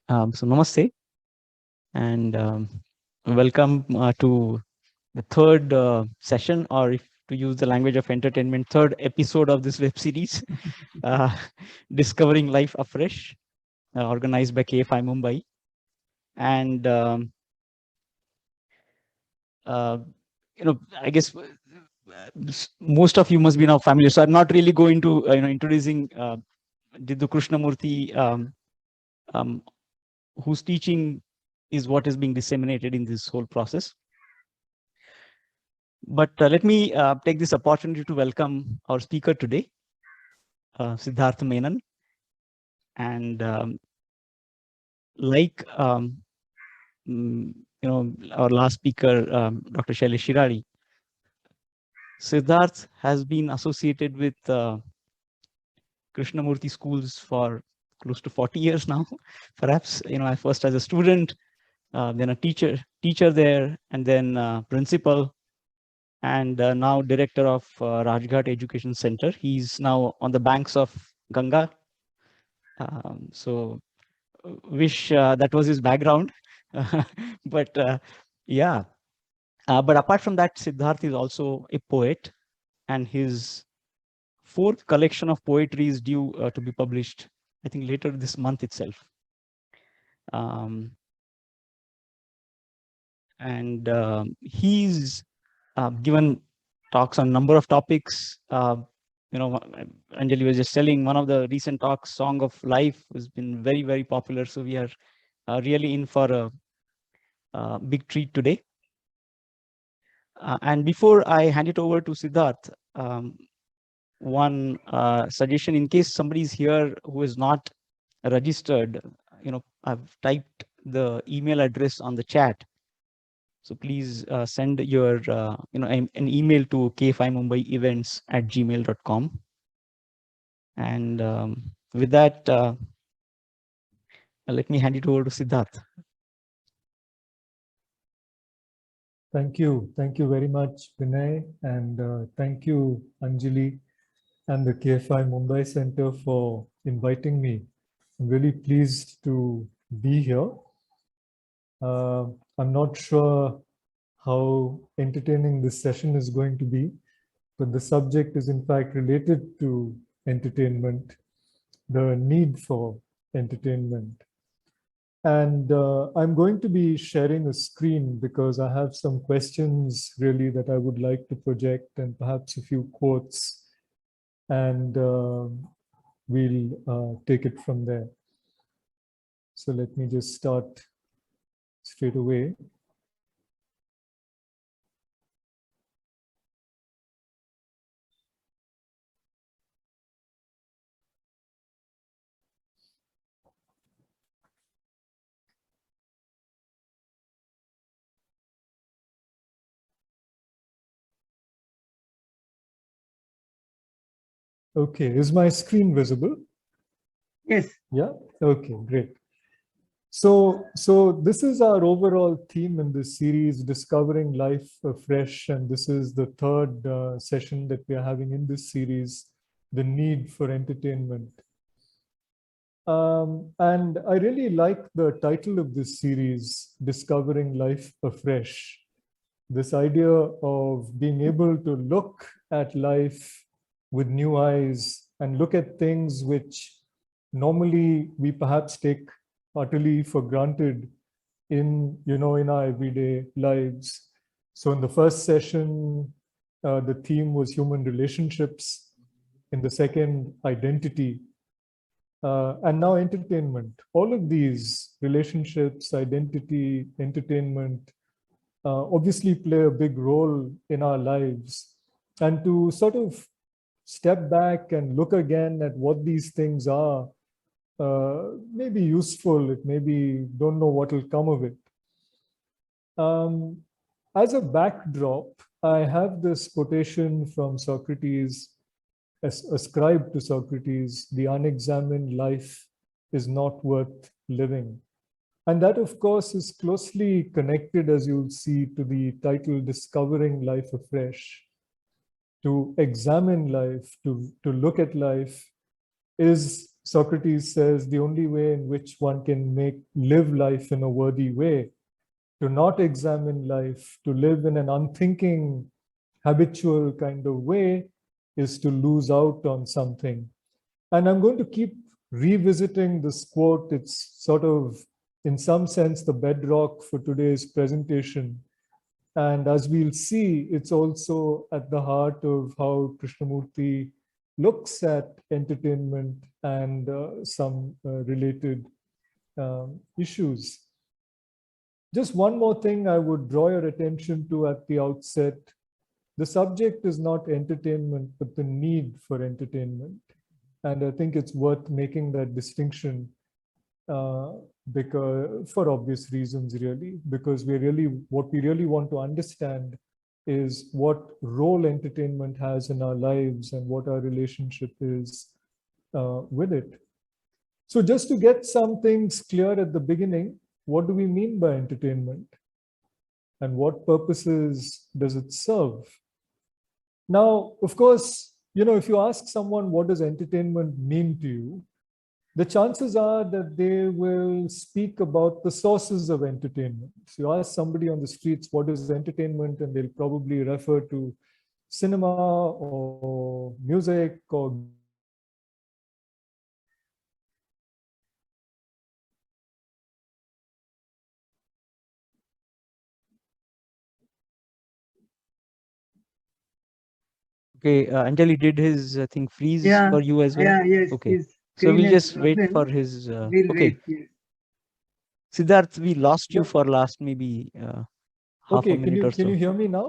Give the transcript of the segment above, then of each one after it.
So namaste and welcome to the third session, or if to use the language of entertainment, third episode of this web series, uh, Discovering Life Afresh, organized by KFI Mumbai. And I guess most of you must be now familiar. So I'm not really going to introducing Jiddu Krishnamurti, um, whose teaching is what is being disseminated in this whole process. But let me take this opportunity to welcome our speaker today, Siddhartha Menon. And like our last speaker, Dr. Shailesh Shirari, Siddharth has been associated with Krishnamurti schools for close to 40 years now. Perhaps, I first as a student, then a teacher there, and then principal, and now director of Rajghat Education Centre. He's now on the banks of Ganga. So wish that was his background. But yeah, but apart from that, Siddharth is also a poet, and his fourth collection of poetry is due to be published, I think, later this month itself. And he's given talks on a number of topics. Anjali was just telling, one of the recent talks, Song of Life, has been very, very popular. So we are really in for a big treat today. And before I hand it over to Siddharth, one suggestion, in case somebody is here who is not registered, I've typed the email address on the chat. So please send your, an email to kfimumbai@gmail.com. And with that, let me hand it over to Siddharth. Thank you. Thank you very much, Vinay. And thank you, Anjali, and the KFI Mumbai Center for inviting me. I'm really pleased to be here. I'm not sure how entertaining this session is going to be, but the subject is in fact related to entertainment, the need for entertainment. And I'm going to be sharing a screen because I have some questions really that I would like to project, and perhaps a few quotes, and we'll take it from there. So let me just start straight away. Okay, is my screen visible? Yes. Yeah, okay, great. So this is our overall theme in this series, Discovering Life Afresh, and this is the third session that we are having in this series, the need for entertainment. And I really like the title of this series, Discovering Life Afresh. This idea of being able to look at life with new eyes and look at things which normally we perhaps take utterly for granted in our everyday lives. So in the first session, the theme was human relationships. In the second, identity. And now entertainment. All of these relationships, identity, entertainment, obviously play a big role in our lives. And to sort of step back and look again at what these things are may be useful. It may be, don't know what will come of it. As a backdrop, I have this quotation from Socrates, ascribed to Socrates: the unexamined life is not worth living. And that, of course, is closely connected, as you'll see, to the title Discovering Life Afresh. To examine life, to look at life, is Socrates says the only way in which one can live life in a worthy way, to not examine life, to live in an unthinking, habitual kind of way, is to lose out on something. And I'm going to keep revisiting this quote. It's sort of, in some sense, the bedrock for today's presentation. And as we'll see, it's also at the heart of how Krishnamurti looks at entertainment and some related issues. Just one more thing I would draw your attention to at the outset. The subject is not entertainment, but the need for entertainment. And I think it's worth making that distinction because, for obvious reasons, really, because what we really want to understand is what role entertainment has in our lives and what our relationship is with it. So just to get some things clear at the beginning, what do we mean by entertainment? And what purposes does it serve? Now, of course, if you ask someone what does entertainment mean to you, the chances are that they will speak about the sources of entertainment. So you ask somebody on the streets what is entertainment, and they'll probably refer to cinema or music or Okay, Anjali, did his thing freeze Yeah, for you as well? yeah, yes, Okay, his so screen we'll has just wait for frozen. his. We'll Okay, wait. Yes. Siddharth, we lost you Yep. for last maybe half a Okay, minute or can so. you hear me now?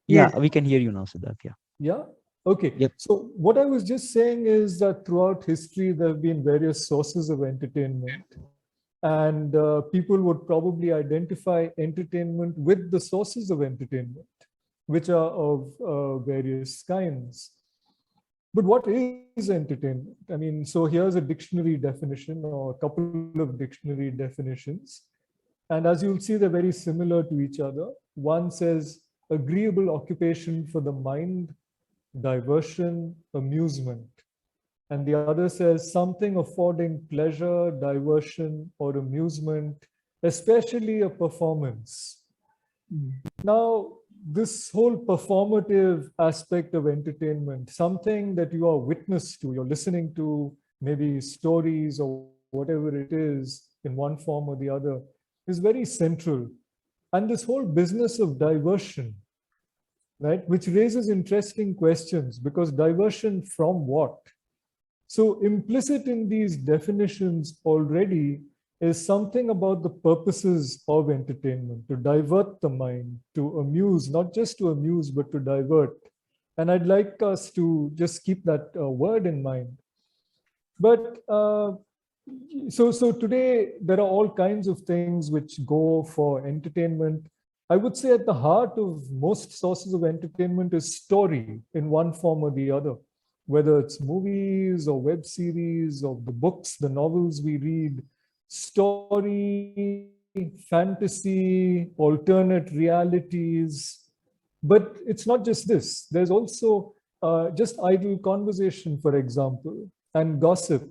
Yeah, Yes. we can hear you now, Siddharth. Yeah. Yeah. Okay. Yep. So what I was just saying is that throughout history, there have been various sources of entertainment. And people would probably identify entertainment with the sources of entertainment, which are of various kinds. But what is entertainment? I mean, so here's a dictionary definition or a couple of dictionary definitions. And as you'll see, they're very similar to each other. One says agreeable occupation for the mind, diversion, amusement. And the other says something affording pleasure, diversion, or amusement, especially a performance. Now, this whole performative aspect of entertainment, something that you are witness to, you're listening to maybe stories or whatever it is in one form or the other, is very central. And this whole business of diversion, right, which raises interesting questions, because diversion from what? So implicit in these definitions already is something about the purposes of entertainment, to divert the mind, to amuse, not just to amuse, but to divert. And I'd like us to just keep that word in mind. But so today, there are all kinds of things which go for entertainment. I would say at the heart of most sources of entertainment is story in one form or the other, whether it's movies or web series or the books, the novels we read, story, fantasy, alternate realities. But it's not just this. There's also just idle conversation, for example, and gossip,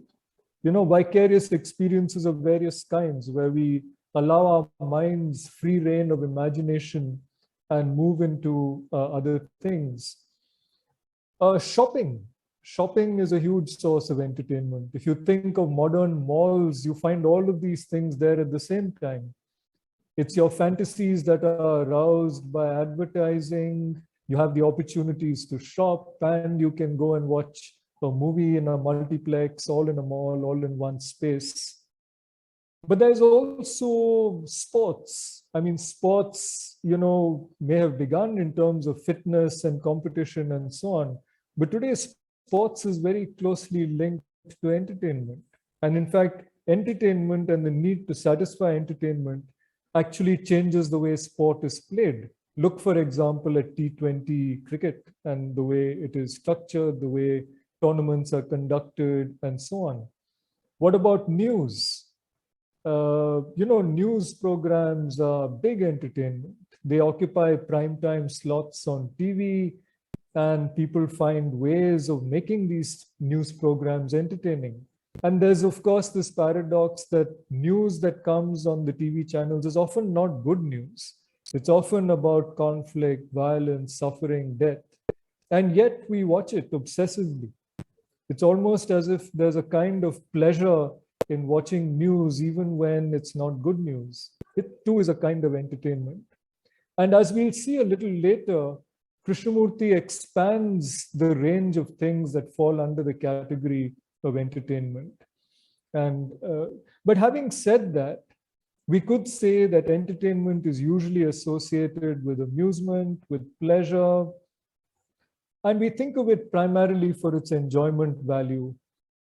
vicarious experiences of various kinds where we allow our minds free rein of imagination and move into other things. Shopping is a huge source of entertainment. If you think of modern malls, you find all of these things there at the same time. It's your fantasies that are aroused by advertising. You have the opportunities to shop, and you can go and watch a movie in a multiplex, all in a mall, all in one space. But there's also sports. I mean, sports, may have begun in terms of fitness and competition and so on. But today, sports is very closely linked to entertainment. And in fact, entertainment and the need to satisfy entertainment actually changes the way sport is played. Look, for example, at T20 cricket and the way it is structured, the way tournaments are conducted, and so on. What about news? News programs are big entertainment. They occupy primetime slots on TV, and people find ways of making these news programs entertaining. And there's, of course, this paradox that news that comes on the TV channels is often not good news. It's often about conflict, violence, suffering, death. And yet we watch it obsessively. It's almost as if there's a kind of pleasure in watching news, even when it's not good news. It too is a kind of entertainment. And as we'll see a little later, Krishnamurti expands the range of things that fall under the category of entertainment. And but having said that, we could say that entertainment is usually associated with amusement, with pleasure, and we think of it primarily for its enjoyment value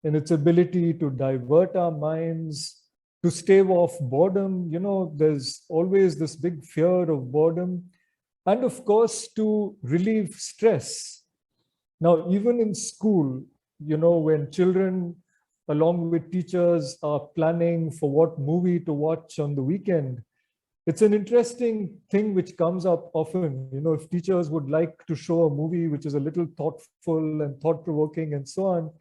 and its ability to divert our minds, to stave off boredom. You know, there's always this big fear of boredom. And of course, to relieve stress. Now, even in school, you know, when children, along with teachers, are planning for what movie to watch on the weekend, it's an interesting thing which comes up often. You know, if teachers would like to show a movie which is a little thoughtful and thought-provoking and so on,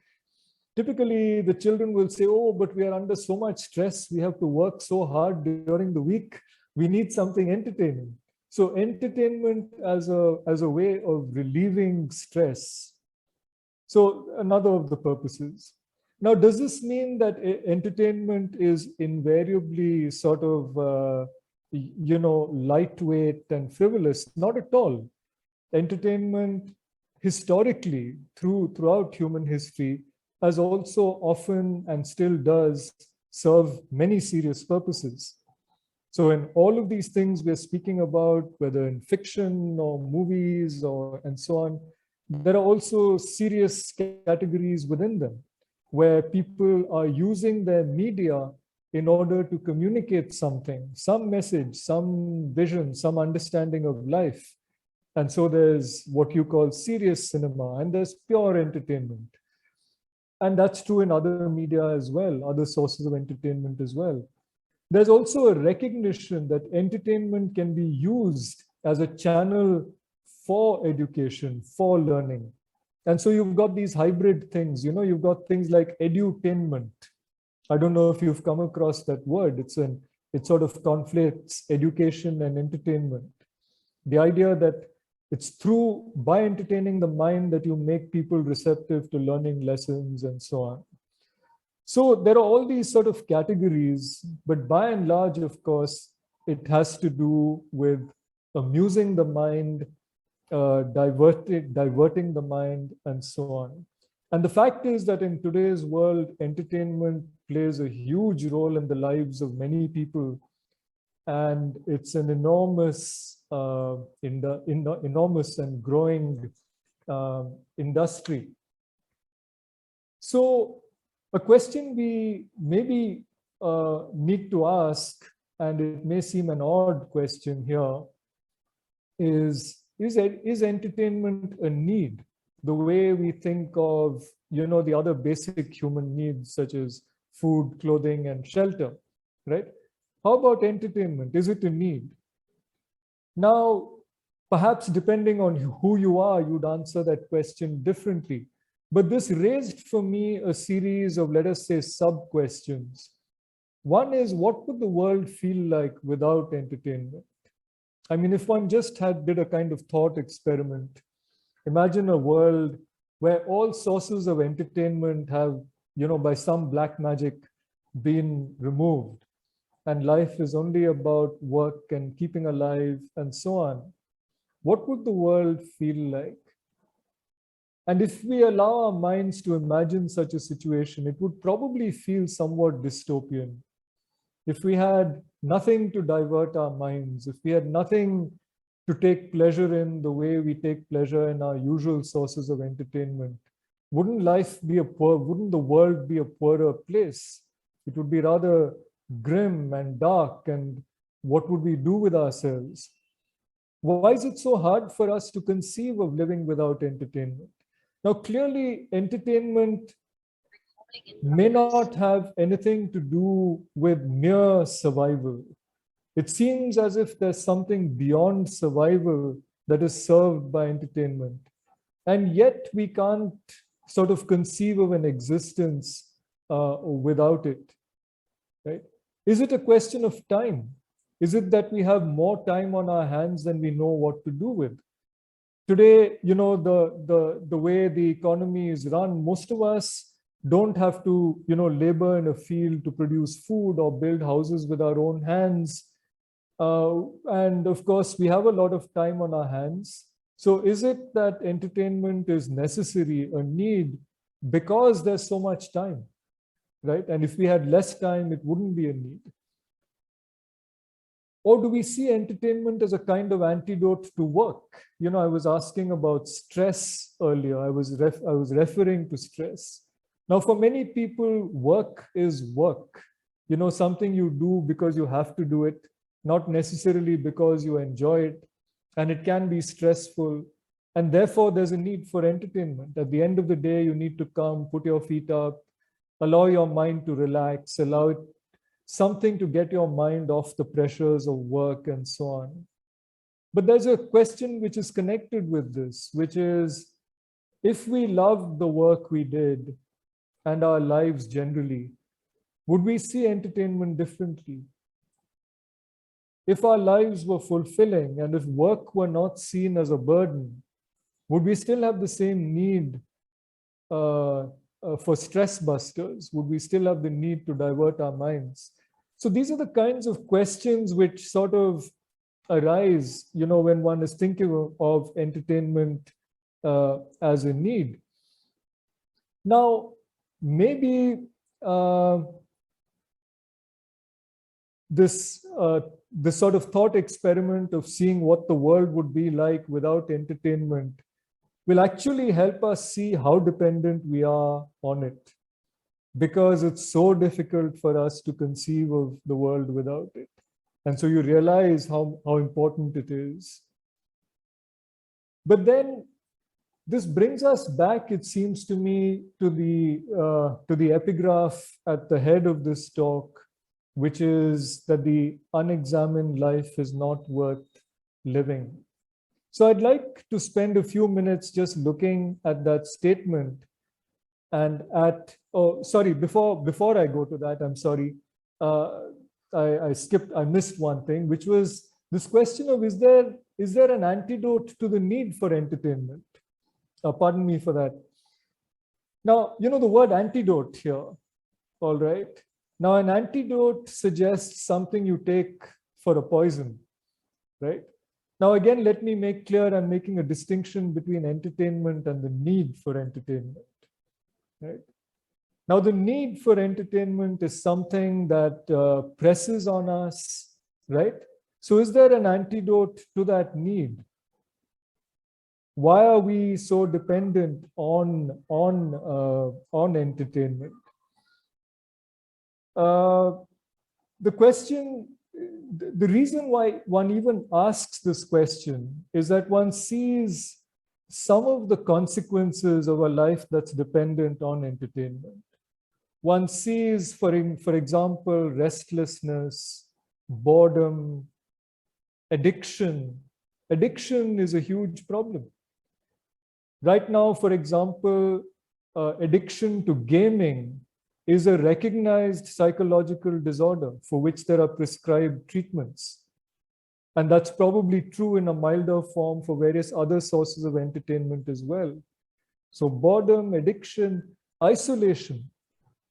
typically the children will say, oh, but we are under so much stress. We have to work so hard during the week. We need something entertaining. So entertainment as a way of relieving stress. So another of the purposes. Now, does this mean that entertainment is invariably sort of, you know, lightweight and frivolous? Not at all. Entertainment historically, throughout human history, has also often and still does serve many serious purposes. So in all of these things we're speaking about, whether in fiction or movies or and so on, there are also serious categories within them where people are using their media in order to communicate something, some message, some vision, some understanding of life. And so there's what you call serious cinema, and there's pure entertainment. And that's true in other media as well, other sources of entertainment as well. There's also a recognition that entertainment can be used as a channel for education, for learning. And so you've got these hybrid things, you know, you've got things like edutainment. I don't know if you've come across that word. It sort of conflicts education and entertainment. The idea that it's by entertaining the mind that you make people receptive to learning lessons and so on. So there are all these sort of categories, but by and large, of course, it has to do with amusing the mind, diverting the mind, and so on. And the fact is that in today's world, entertainment plays a huge role in the lives of many people, and it's an enormous, enormous and growing industry. So a question we maybe need to ask, and it may seem an odd question here, is entertainment a need? The way we think of, you know, the other basic human needs such as food, clothing, and shelter, right? How about entertainment? Is it a need? Now, perhaps depending on who you are, you'd answer that question differently. But this raised for me a series of, let us say, sub-questions. One is, what would the world feel like without entertainment? I mean, if one just did a kind of thought experiment, imagine a world where all sources of entertainment have, you know, by some black magic been removed, and life is only about work and keeping alive and so on. What would the world feel like? And if we allow our minds to imagine such a situation, it would probably feel somewhat dystopian. If we had nothing to divert our minds, if we had nothing to take pleasure in the way we take pleasure in our usual sources of entertainment, wouldn't the world be a poorer place? It would be rather grim and dark, and what would we do with ourselves? Why is it so hard for us to conceive of living without entertainment? Now, clearly, entertainment may not have anything to do with mere survival. It seems as if there's something beyond survival that is served by entertainment. And yet we can't sort of conceive of an existence without it, right? Is it a question of time? Is it that we have more time on our hands than we know what to do with? Today, the way the economy is run, most of us don't have to, labor in a field to produce food or build houses with our own hands. And of course, we have a lot of time on our hands. So is it that entertainment is necessary, a need, because there's so much time, right? And if we had less time, it wouldn't be a need. Or do we see entertainment as a kind of antidote to work? I was asking about stress earlier. I was referring to stress. Now, for many people, work is work. Something you do because you have to do it, not necessarily because you enjoy it. And it can be stressful. And therefore, there's a need for entertainment. At the end of the day, you need to come, put your feet up, allow your mind to relax, allow it something to get your mind off the pressures of work and so on. But there's a question which is connected with this, which is, if we loved the work we did and our lives generally, would we see entertainment differently? If our lives were fulfilling and if work were not seen as a burden, would we still have the same need for stress busters? Would we still have the need to divert our minds? So these are the kinds of questions which sort of arise, when one is thinking of entertainment as a need. Now, maybe this sort of thought experiment of seeing what the world would be like without entertainment will actually help us see how dependent we are on it, because it's so difficult for us to conceive of the world without it. And so you realize how important it is. But then this brings us back, it seems to me, to the epigraph at the head of this talk, which is that the unexamined life is not worth living. So I'd like to spend a few minutes just looking at that statement and before I go to that, I'm sorry, I missed one thing, which was this question of, is there an antidote to the need for entertainment? Pardon me for that. Now, the word antidote here, all right? Now, an antidote suggests something you take for a poison, right? Now, again, let me make clear I'm making a distinction between entertainment and the need for entertainment, right? Now, the need for entertainment is something that presses on us, right? So is there an antidote to that need? Why are we so dependent on entertainment? The reason why one even asks this question is that one sees some of the consequences of a life that's dependent on entertainment. One sees, for example, restlessness, boredom, addiction. Addiction is a huge problem. Right now, for example, addiction to gaming is a recognized psychological disorder for which there are prescribed treatments. And that's probably true in a milder form for various other sources of entertainment as well. So boredom, addiction, isolation.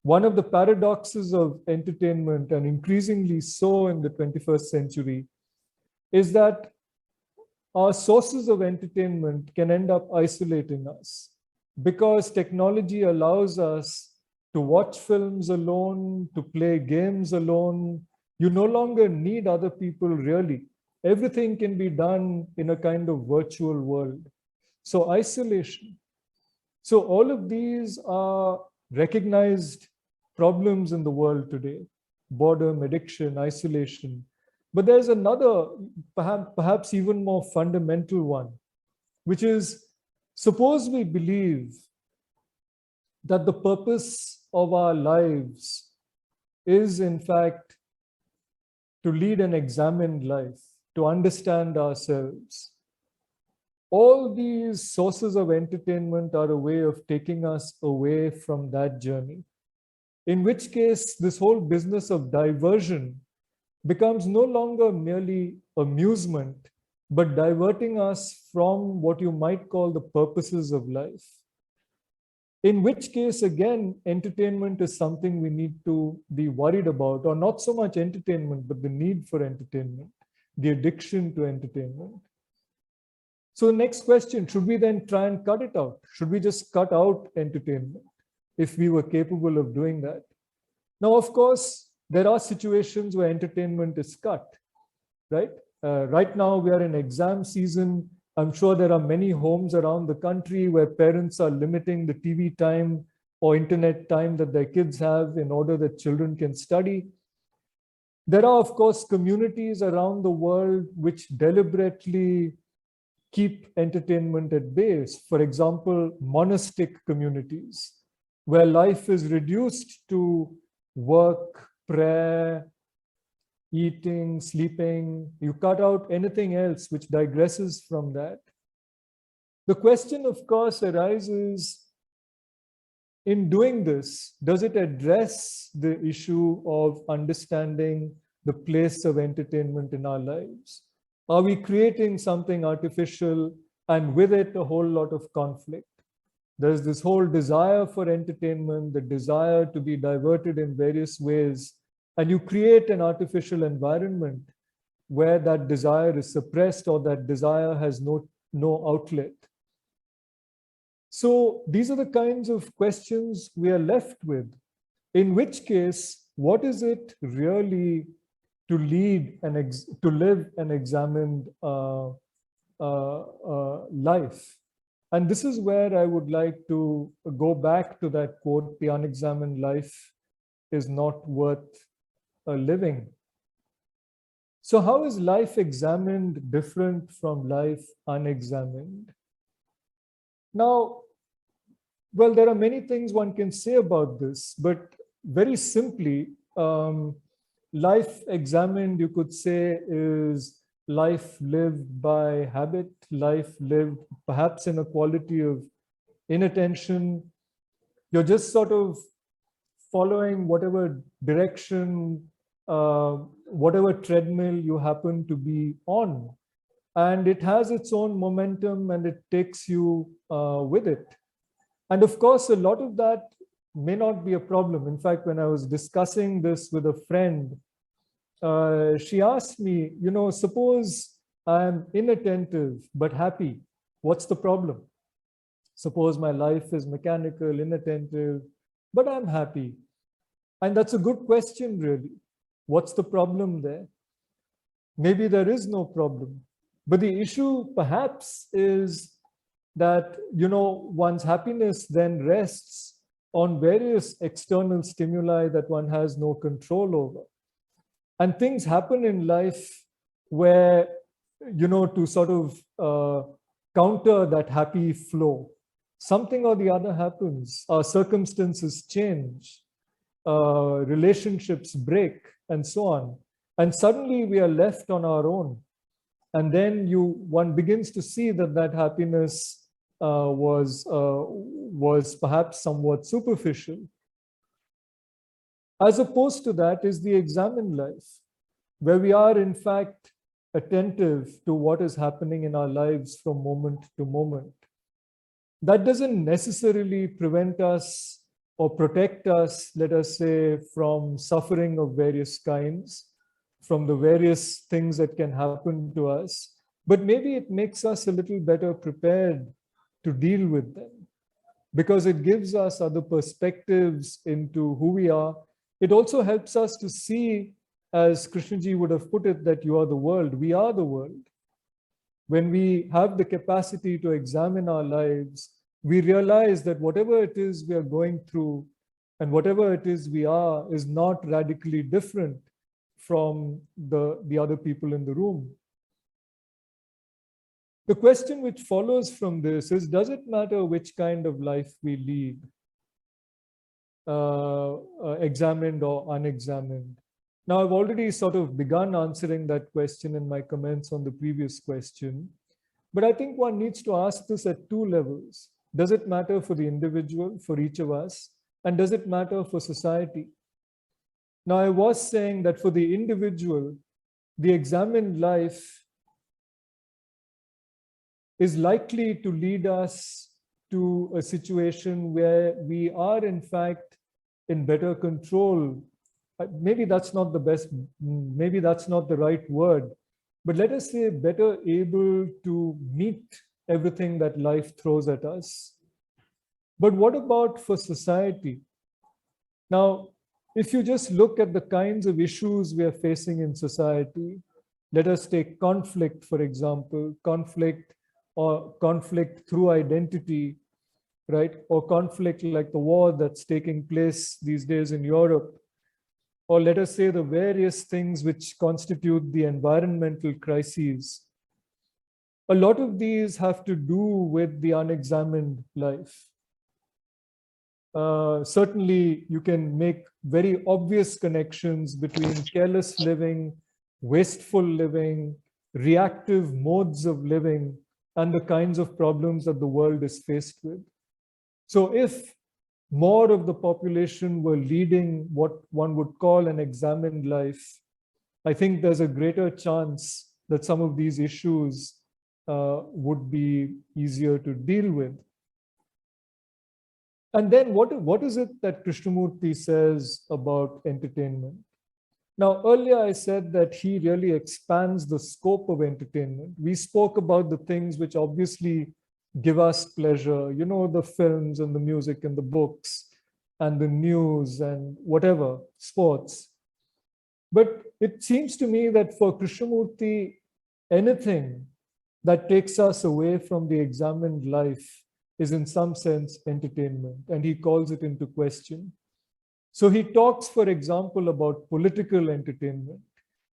One of the paradoxes of entertainment, and increasingly so in the 21st century, is that our sources of entertainment can end up isolating us, because technology allows us to watch films alone, to play games alone. You no longer need other people, really. Everything can be done in a kind of virtual world. So isolation. So all of these are recognized problems in the world today: boredom, addiction, isolation. But there's another, perhaps even more fundamental one, which is, suppose we believe that the purpose of our lives is, in fact, to lead an examined life, to understand ourselves. All these sources of entertainment are a way of taking us away from that journey. in which case this whole business of diversion becomes no longer merely amusement, but diverting us from what you might call the purposes of life. In which case, again, entertainment is something we need to be worried about, or not so much entertainment, but the need for entertainment, the addiction to entertainment. So the next question, should we then try and cut it out? Should we just cut out entertainment if we were capable of doing that? Now, of course, there are situations where entertainment is cut, right? Right now, we are in exam season. I'm sure there are many homes around the country where parents are limiting the TV time or internet time that their kids have in order that children can study. There are, of course, communities around the world which deliberately keep entertainment at bay. For example, monastic communities, where life is reduced to work, prayer, eating, sleeping. You cut out anything else which digresses from that. The question, of course, arises, in doing this, does it address the issue of understanding the place of entertainment in our lives? Are we creating something artificial and with it a whole lot of conflict? There's this whole desire for entertainment, the desire to be diverted in various ways, and you create an artificial environment where that desire is suppressed or that desire has no outlet. So these are the kinds of questions we are left with. In which case, what is it really to lead to live an examined life? And this is where I would like to go back to that quote, "The unexamined life is not worth living." So how is life examined different from life unexamined? Now, well, there are many things one can say about this, but very simply, life examined, you could say, is life lived by habit, life lived perhaps in a quality of inattention. You're just sort of following whatever direction, whatever treadmill you happen to be on. And it has its own momentum and it takes you with it. And of course, a lot of that may not be a problem. In fact, when I was discussing this with a friend, she asked me, suppose I'm inattentive but happy. What's the problem? Suppose my life is mechanical, inattentive, but I'm happy. And that's a good question, really. What's the problem there? Maybe there is no problem. But the issue perhaps is that, one's happiness then rests on various external stimuli that one has no control over. And things happen in life where, to sort of counter that happy flow, something or the other happens. Our circumstances change, relationships break, and so on. And suddenly we are left on our own. And then one begins to see that happiness was perhaps somewhat superficial. As opposed to that is the examined life, where we are in fact attentive to what is happening in our lives from moment to moment. That doesn't necessarily prevent us or protect us, let us say, from suffering of various kinds, from the various things that can happen to us, but maybe it makes us a little better prepared to deal with them, because it gives us other perspectives into who we are. It also helps us to see, as Krishnaji would have put it, that you are the world, we are the world. When we have the capacity to examine our lives, we realize that whatever it is we are going through and whatever it is we are is not radically different from the other people in the room. The question which follows from this is, does it matter which kind of life we lead, examined or unexamined? Now, I've already sort of begun answering that question in my comments on the previous question, but I think one needs to ask this at two levels. Does it matter for the individual, for each of us? And does it matter for society? Now, I was saying that for the individual, the examined life is likely to lead us to a situation where we are, in fact, in better control. Maybe that's not the best, maybe that's not the right word, but let us say better able to meet everything that life throws at us. But what about for society? Now, if you just look at the kinds of issues we are facing in society, let us take conflict, for example, conflict or conflict through identity, right? Or conflict like the war that's taking place these days in Europe. Or let us say the various things which constitute the environmental crises. A lot of these have to do with the unexamined life. Certainly, you can make very obvious connections between careless living, wasteful living, reactive modes of living, and the kinds of problems that the world is faced with. So if more of the population were leading what one would call an examined life, I think there's a greater chance that some of these issues would be easier to deal with. And then what is it that Krishnamurti says about entertainment? Now, earlier I said that he really expands the scope of entertainment. We spoke about the things which obviously give us pleasure, you know, the films and the music and the books and the news and whatever, sports. But it seems to me that for Krishnamurti, anything that takes us away from the examined life is in some sense entertainment, and he calls it into question. So he talks, for example, about political entertainment.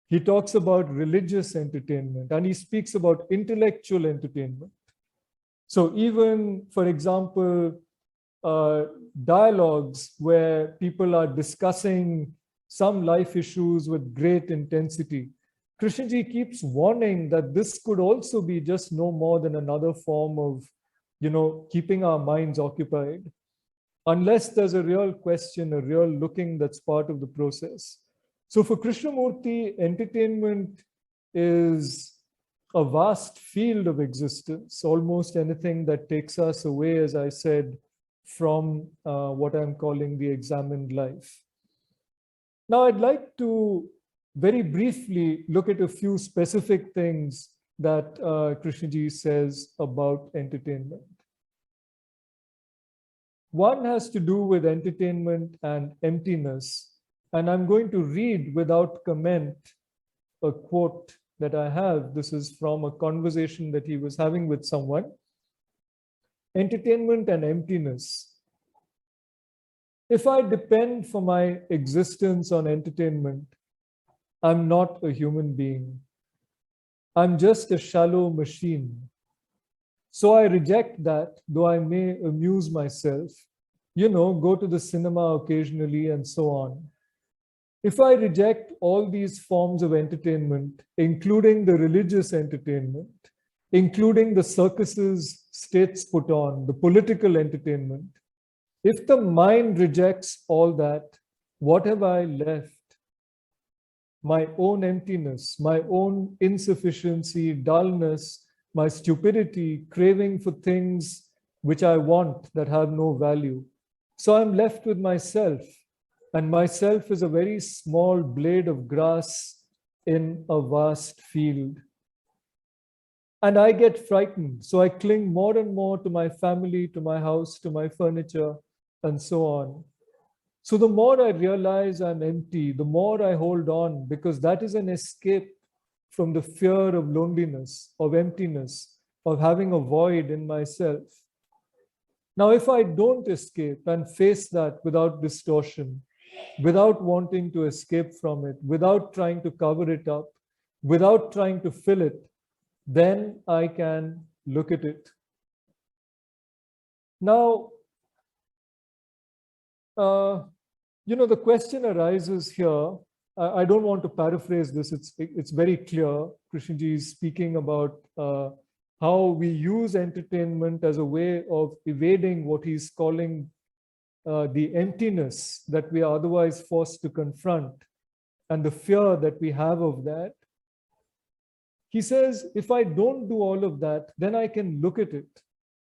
He talks about religious entertainment, and he speaks about intellectual entertainment. So even, for example, dialogues where people are discussing some life issues with great intensity. Krishnaji keeps warning that this could also be just no more than another form of, you know, keeping our minds occupied, unless there's a real question, a real looking that's part of the process. So for Krishnamurti, entertainment is a vast field of existence, almost anything that takes us away, as I said, from what I'm calling the examined life. Now, I'd like to very briefly look at a few specific things that Krishnaji says about entertainment. One has to do with entertainment and emptiness. And I'm going to read without comment a quote that I have. This is from a conversation that he was having with someone. Entertainment and emptiness. If I depend for my existence on entertainment, I'm not a human being. I'm just a shallow machine. So I reject that, though I may amuse myself, you know, go to the cinema occasionally and so on. If I reject all these forms of entertainment, including the religious entertainment, including the circuses states put on, the political entertainment, if the mind rejects all that, what have I left? My own emptiness, my own insufficiency, dullness, my stupidity, craving for things which I want that have no value. So I'm left with myself, and myself is a very small blade of grass in a vast field. And I get frightened, so I cling more and more to my family, to my house, to my furniture, and so on. So the more I realize I'm empty, the more I hold on, because that is an escape from the fear of loneliness, of emptiness, of having a void in myself. Now, if I don't escape and face that without distortion, without wanting to escape from it, without trying to cover it up, without trying to fill it, then I can look at it. Now, you know, the question arises here. I don't want to paraphrase this. It's very clear. Krishnaji is speaking about how we use entertainment as a way of evading what he's calling the emptiness that we are otherwise forced to confront and the fear that we have of that, he says, if I don't do all of that, then I can look at it.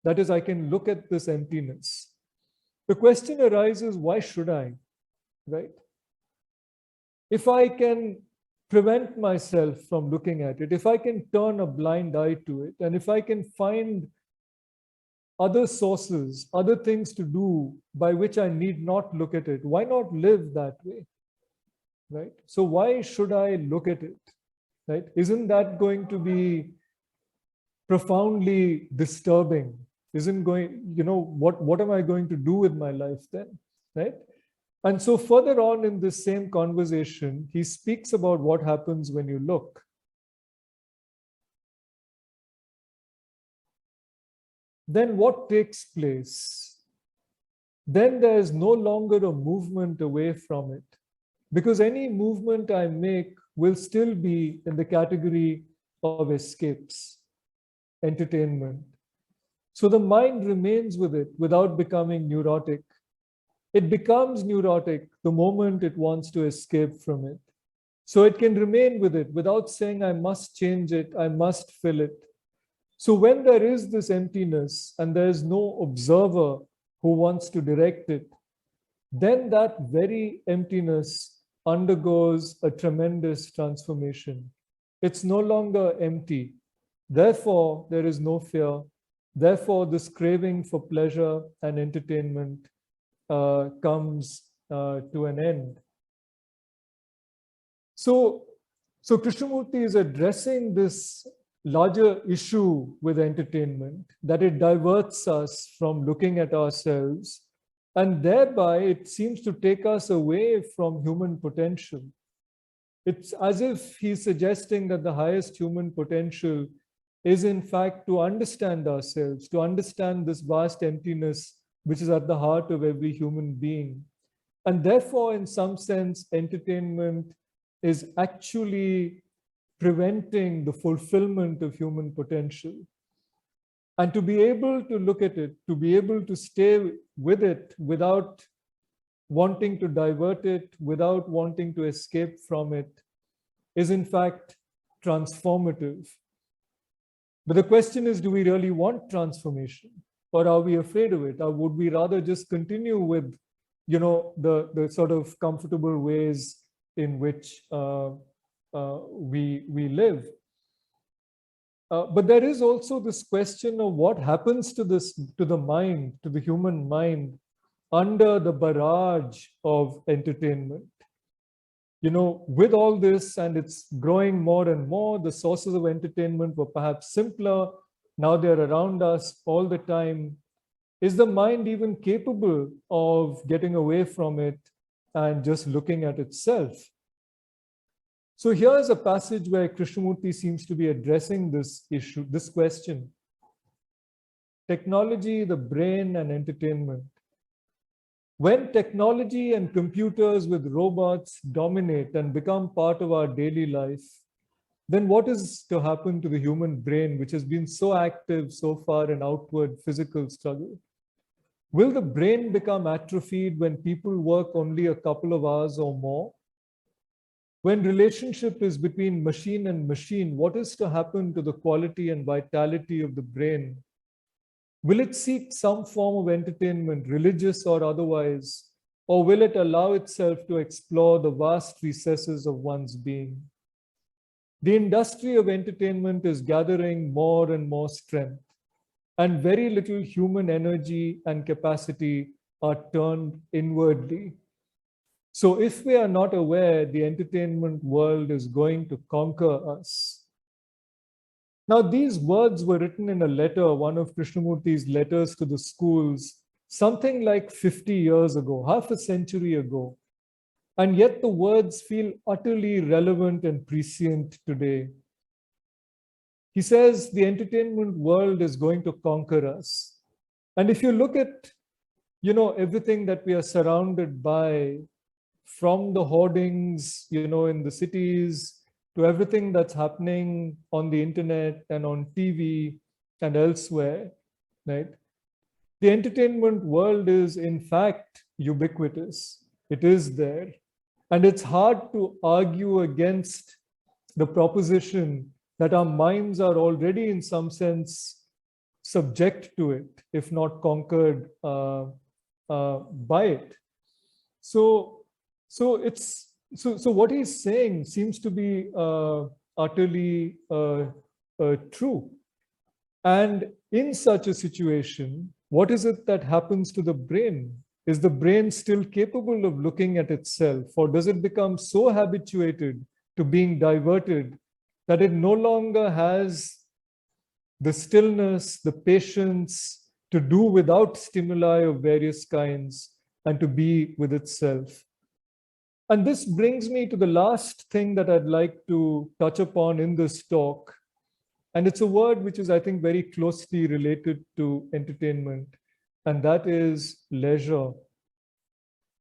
That is, I can look at this emptiness. The question arises, why should I? Right? If I can prevent myself from looking at it, if I can turn a blind eye to it, and if I can find other sources, other things to do by which I need not look at it, why not live that way? Right? So why should I look at it? Right? Isn't that going to be profoundly disturbing? Isn't going, what am I going to do with my life then? Right? And so further on in this same conversation, he speaks about what happens when you look. Then what takes place? Then there is no longer a movement away from it, because any movement I make will still be in the category of escapes, entertainment. So the mind remains with it without becoming neurotic. It becomes neurotic the moment it wants to escape from it. So it can remain with it without saying, I must change it, I must fill it. So when there is this emptiness and there is no observer who wants to direct it, then that very emptiness undergoes a tremendous transformation. It's no longer empty. Therefore, there is no fear. Therefore, this craving for pleasure and entertainment comes to an end. So Krishnamurti is addressing this larger issue with entertainment, that it diverts us from looking at ourselves, and thereby it seems to take us away from human potential. It's as if he's suggesting that the highest human potential is in fact to understand ourselves, to understand this vast emptiness which is at the heart of every human being. And therefore, in some sense, entertainment is actually preventing the fulfillment of human potential. And to be able to look at it, to be able to stay with it without wanting to divert it, without wanting to escape from it, is in fact transformative. But the question is, do we really want transformation? Or are we afraid of it? Or would we rather just continue with, the sort of comfortable ways in which we live? But there is also this question of what happens to the mind, to the human mind, under the barrage of entertainment. With all this, and it's growing more and more, the sources of entertainment were perhaps simpler. Now they're around us all the time. Is the mind even capable of getting away from it and just looking at itself? So here's a passage where Krishnamurti seems to be addressing this issue, this question. Technology, the brain, and entertainment. When technology and computers with robots dominate and become part of our daily life, then what is to happen to the human brain, which has been so active so far in outward physical struggle? Will the brain become atrophied when people work only a couple of hours or more? When relationship is between machine and machine, what is to happen to the quality and vitality of the brain? Will it seek some form of entertainment, religious or otherwise, or will it allow itself to explore the vast recesses of one's being? The industry of entertainment is gathering more and more strength, and very little human energy and capacity are turned inwardly. So if we are not aware, the entertainment world is going to conquer us. Now, these words were written in a letter, one of Krishnamurti's letters to the schools, something like 50 years ago, half a century ago. And yet the words feel utterly relevant and prescient today. He says the entertainment world is going to conquer us. And if you look at, everything that we are surrounded by, from the hoardings, in the cities, to everything that's happening on the internet and on TV and elsewhere, right? The entertainment world is, in fact, ubiquitous. It is there. And it's hard to argue against the proposition that our minds are already, in some sense, subject to it, if not conquered by it. So, so what he's saying seems to be utterly true. And in such a situation, what is it that happens to the brain? Is the brain still capable of looking at itself, or does it become so habituated to being diverted that it no longer has the stillness, the patience to do without stimuli of various kinds and to be with itself? And this brings me to the last thing that I'd like to touch upon in this talk. And it's a word which is, I think, very closely related to entertainment, and that is leisure.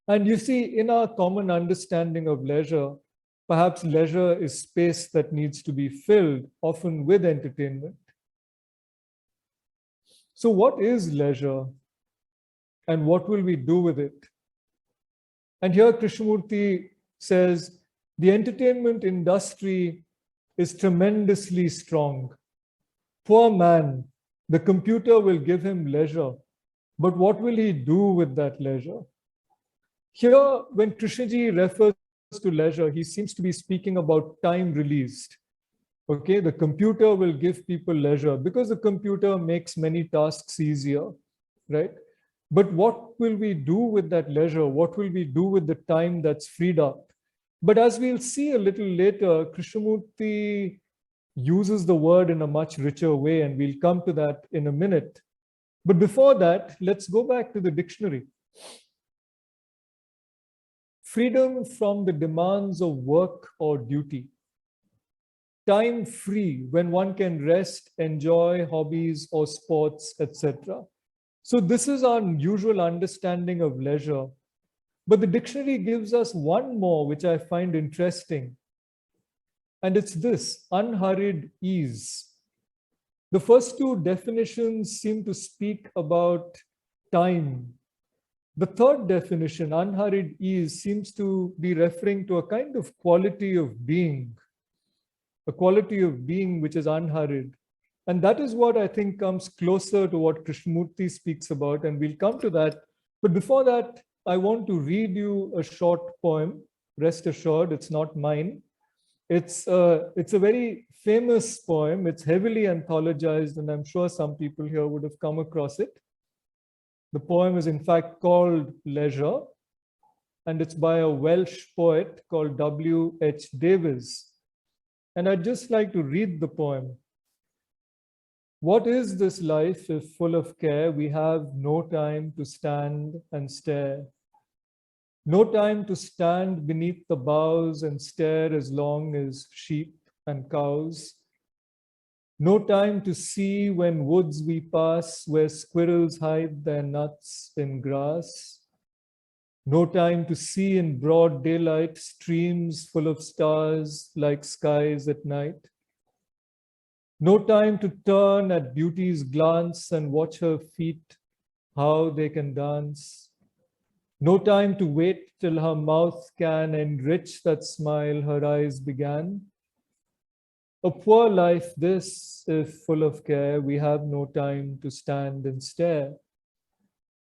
And you see, in our common understanding of leisure, perhaps leisure is space that needs to be filled, often with entertainment. So what is leisure, and what will we do with it? And here Krishnamurti says, the entertainment industry is tremendously strong. Poor man, the computer will give him leisure, but what will he do with that leisure? Here, when Krishnaji refers to leisure, he seems to be speaking about time released. Okay, the computer will give people leisure because the computer makes many tasks easier, right? But what will we do with that leisure? What will we do with the time that's freed up? But as we'll see a little later, Krishnamurti uses the word in a much richer way, and we'll come to that in a minute. But before that, let's go back to the dictionary. Freedom from the demands of work or duty. Time free, when one can rest, enjoy hobbies or sports, etc. So this is our usual understanding of leisure. But the dictionary gives us one more, which I find interesting. And it's this: unhurried ease. The first two definitions seem to speak about time. The third definition, unhurried ease, seems to be referring to a kind of quality of being, a quality of being which is unhurried. And that is what I think comes closer to what Krishnamurti speaks about, and we'll come to that. But before that, I want to read you a short poem. Rest assured, it's not mine. It's a very famous poem. It's heavily anthologized, and I'm sure some people here would have come across it. The poem is in fact called Leisure, and it's by a Welsh poet called W.H. Davies. And I'd just like to read the poem. What is this life if full of care we have no time to stand and stare? No time to stand beneath the boughs and stare as long as sheep and cows. No time to see when woods we pass where squirrels hide their nuts in grass. No time to see in broad daylight streams full of stars like skies at night. No time to turn at beauty's glance and watch her feet, how they can dance. No time to wait till her mouth can enrich that smile her eyes began. A poor life this, if full of care, we have no time to stand and stare.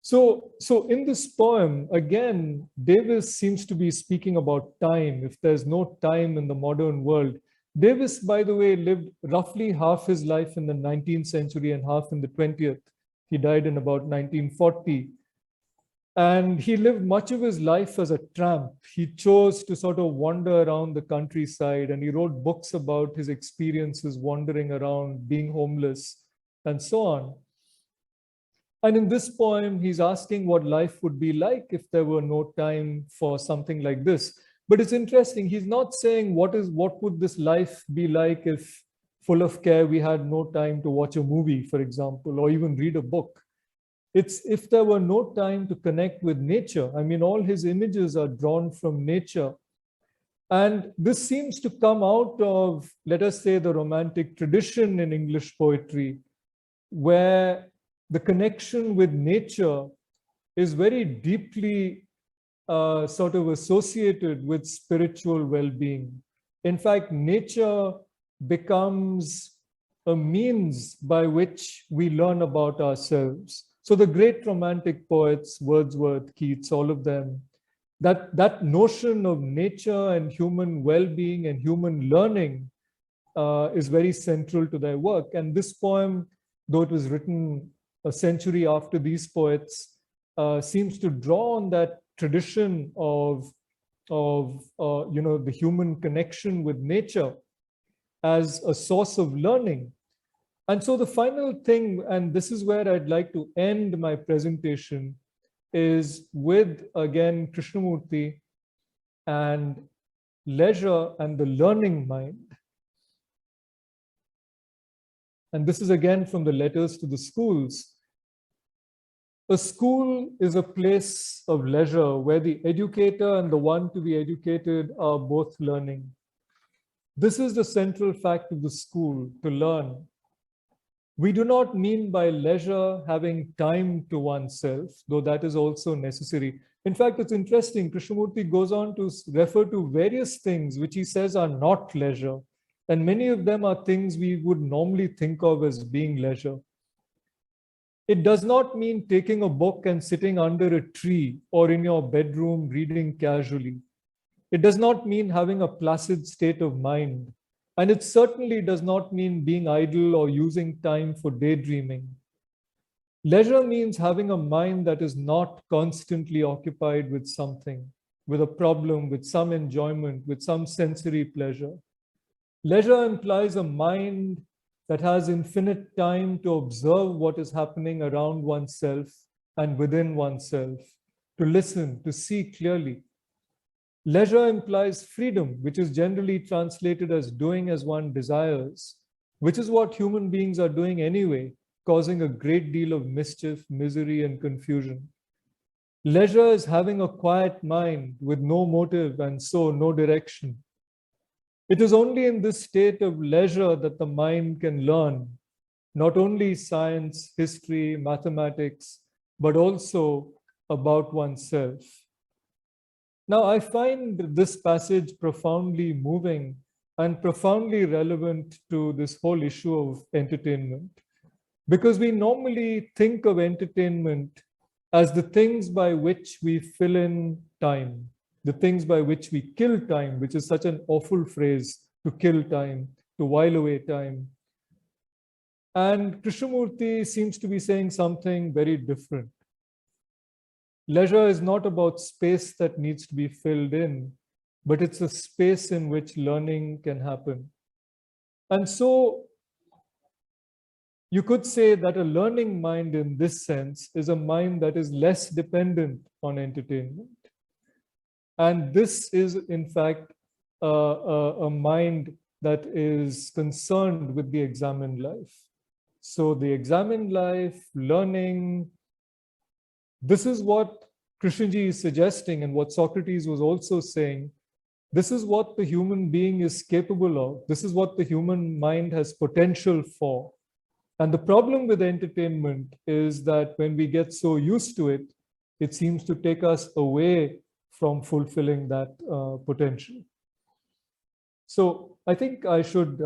So in this poem, again, Davis seems to be speaking about time. If there's no time in the modern world. Davis, by the way, lived roughly half his life in the 19th century and half in the 20th. He died in about 1940. And he lived much of his life as a tramp. He chose to sort of wander around the countryside, and he wrote books about his experiences wandering around, being homeless, and so on. And in this poem, he's asking what life would be like if there were no time for something like this. But it's interesting, he's not saying what would this life be like if full of care we had no time to watch a movie, for example, or even read a book. It's if there were no time to connect with nature. I mean, all his images are drawn from nature. And this seems to come out of, let us say, the Romantic tradition in English poetry, where the connection with nature is very deeply sort of associated with spiritual well-being. In fact, nature becomes a means by which we learn about ourselves. So the great romantic poets, Wordsworth, Keats, all of them, that notion of nature and human well-being and human learning is very central to their work. And this poem, though it was written a century after these poets, seems to draw on that tradition of the human connection with nature as a source of learning. And so the final thing, and this is where I'd like to end my presentation, is with, again, Krishnamurti and leisure and the learning mind. And this is again from the letters to the schools. A school is a place of leisure where the educator and the one to be educated are both learning. This is the central fact of the school, to learn. We do not mean by leisure having time to oneself, though that is also necessary. In fact, it's interesting, Krishnamurti goes on to refer to various things which he says are not leisure. And many of them are things we would normally think of as being leisure. It does not mean taking a book and sitting under a tree or in your bedroom reading casually. It does not mean having a placid state of mind. And it certainly does not mean being idle or using time for daydreaming. Leisure means having a mind that is not constantly occupied with something, with a problem, with some enjoyment, with some sensory pleasure. Leisure implies a mind that has infinite time to observe what is happening around oneself and within oneself, to listen, to see clearly. Leisure implies freedom, which is generally translated as doing as one desires, which is what human beings are doing anyway, causing a great deal of mischief, misery, and confusion. Leisure is having a quiet mind with no motive and so no direction. It is only in this state of leisure that the mind can learn not only science, history, mathematics, but also about oneself. Now, I find this passage profoundly moving and profoundly relevant to this whole issue of entertainment, because we normally think of entertainment as the things by which we fill in time, the things by which we kill time, which is such an awful phrase, to kill time, to while away time. And Krishnamurti seems to be saying something very different. Leisure is not about space that needs to be filled in, but it's a space in which learning can happen. And so you could say that a learning mind in this sense is a mind that is less dependent on entertainment. And this is, in fact, a mind that is concerned with the examined life. So the examined life, learning, this is what Krishnaji is suggesting, and what Socrates was also saying. This is what the human being is capable of. This is what the human mind has potential for. And the problem with entertainment is that when we get so used to it, it seems to take us away from fulfilling that potential. So I think I should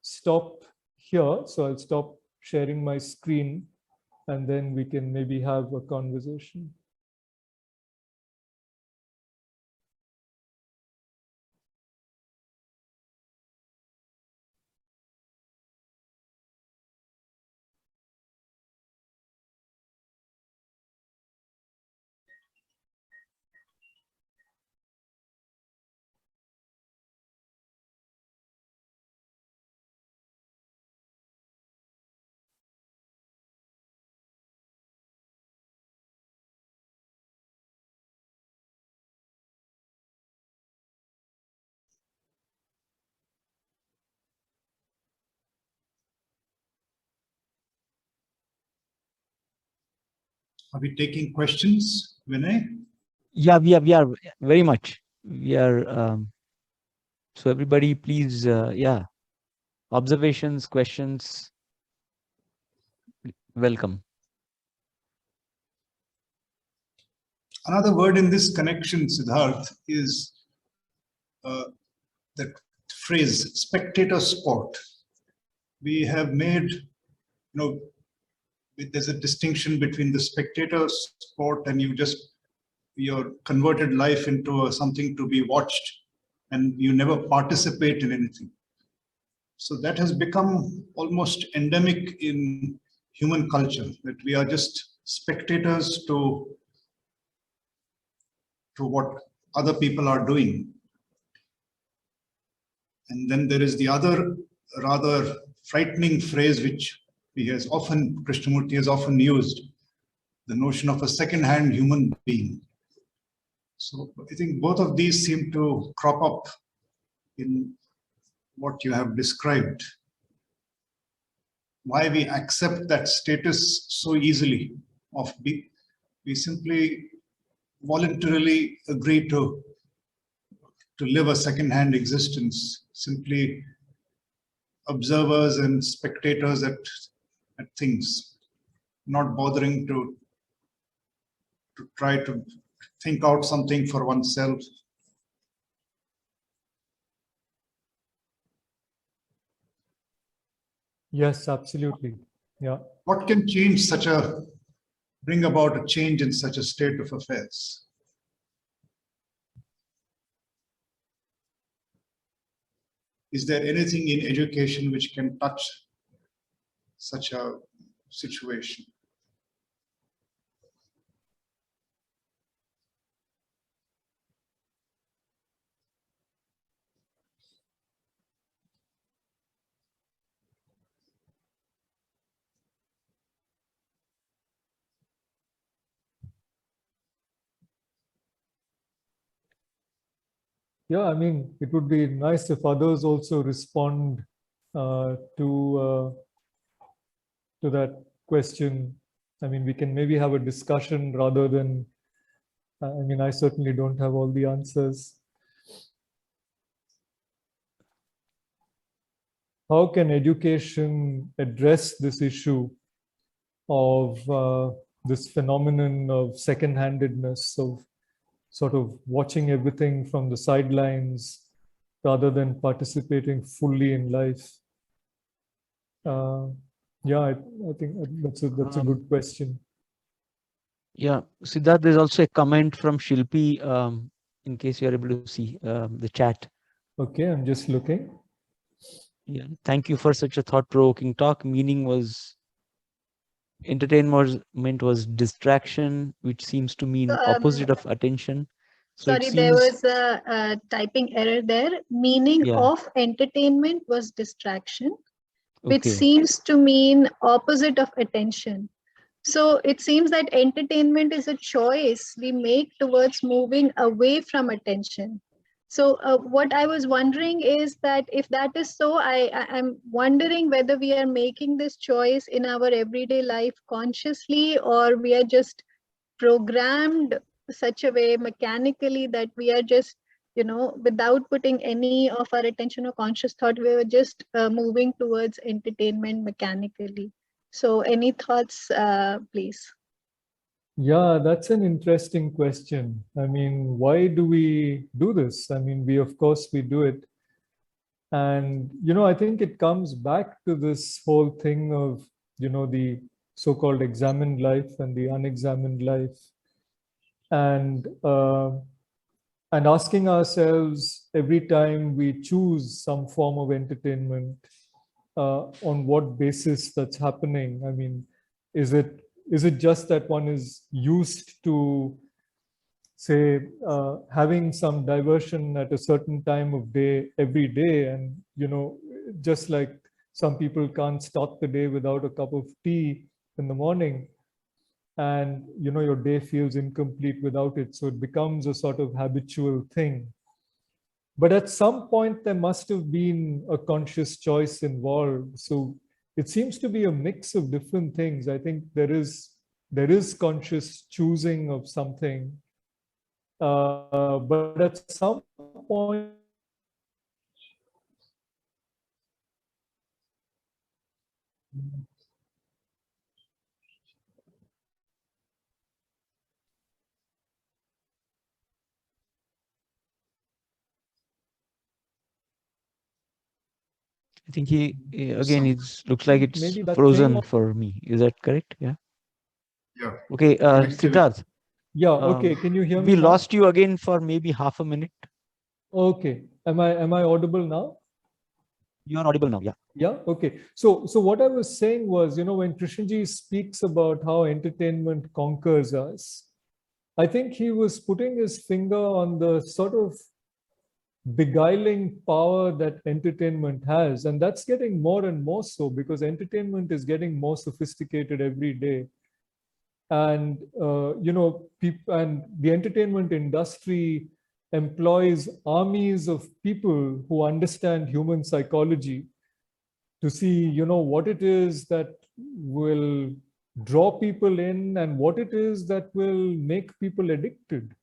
stop here. So I'll stop sharing my screen, and then we can maybe have a conversation. Are we taking questions, Vinay? Yeah, we are very much. We are. So everybody, please, yeah, observations, questions, welcome. Another word in this connection, Siddharth, is that phrase, spectator sport. We have made, there's a distinction between the spectator sport and you're converted life into something to be watched and you never participate in anything. So that has become almost endemic in human culture, that we are just spectators to what other people are doing. And then there is the other rather frightening phrase which Krishnamurti has often used, the notion of a second-hand human being. So I think both of these seem to crop up in what you have described. Why we accept that status so easily we simply voluntarily agree to live a second-hand existence, simply observers and spectators at things, not bothering to try to think out something for oneself. Yes, absolutely. Yeah. What can bring about a change in such a state of affairs? Is there anything in education which can touch such a situation? Yeah, I mean, it would be nice if others also respond to that question. I mean, we can maybe have a discussion rather than, I mean, I certainly don't have all the answers. How can education address this issue of this phenomenon of second-handedness, of sort of watching everything from the sidelines rather than participating fully in life? Yeah, I think that's a good question. Yeah, Siddharth, there's also a comment from Shilpi, in case you're able to see the chat. Okay, I'm just looking. Yeah, thank you for such a thought-provoking talk. Entertainment was distraction, which seems to mean opposite of attention. So sorry, there was a typing error there. Meaning of entertainment was distraction, which seems to mean opposite of attention. So it seems that entertainment is a choice we make towards moving away from attention. So what I was wondering is that if that is so, I'm wondering whether we are making this choice in our everyday life consciously, or we are just programmed such a way mechanically that we are just, without putting any of our attention or conscious thought, we were just moving towards entertainment mechanically. So any thoughts, please? Yeah, that's an interesting question. I mean, why do we do this? I mean, of course we do it. And, I think it comes back to this whole thing of, the so-called examined life and the unexamined life. And asking ourselves every time we choose some form of entertainment, on what basis that's happening. I mean, is it just that one is used to, say, having some diversion at a certain time of day every day, and just like some people can't start the day without a cup of tea in the morning, and your day feels incomplete without it, so it becomes a sort of habitual thing. But at some point there must have been a conscious choice involved. So it seems to be a mix of different things. I think there is conscious choosing of something, but at some point I think again, it looks like it's Maybe that frozen thing. for me. Is that correct? Yeah. Yeah. Okay, Siddharth. Yeah. Okay. Can you hear me We now? lost you again for maybe half a minute. Okay. Am I audible now? You are audible now. Yeah. Yeah. Okay. So what I was saying was, when Krishnaji speaks about how entertainment conquers us, I think he was putting his finger on the sort of beguiling power that entertainment has. And that's getting more and more so because entertainment is getting more sophisticated every day. And, people and the entertainment industry employs armies of people who understand human psychology to see, what it is that will draw people in and what it is that will make people addicted.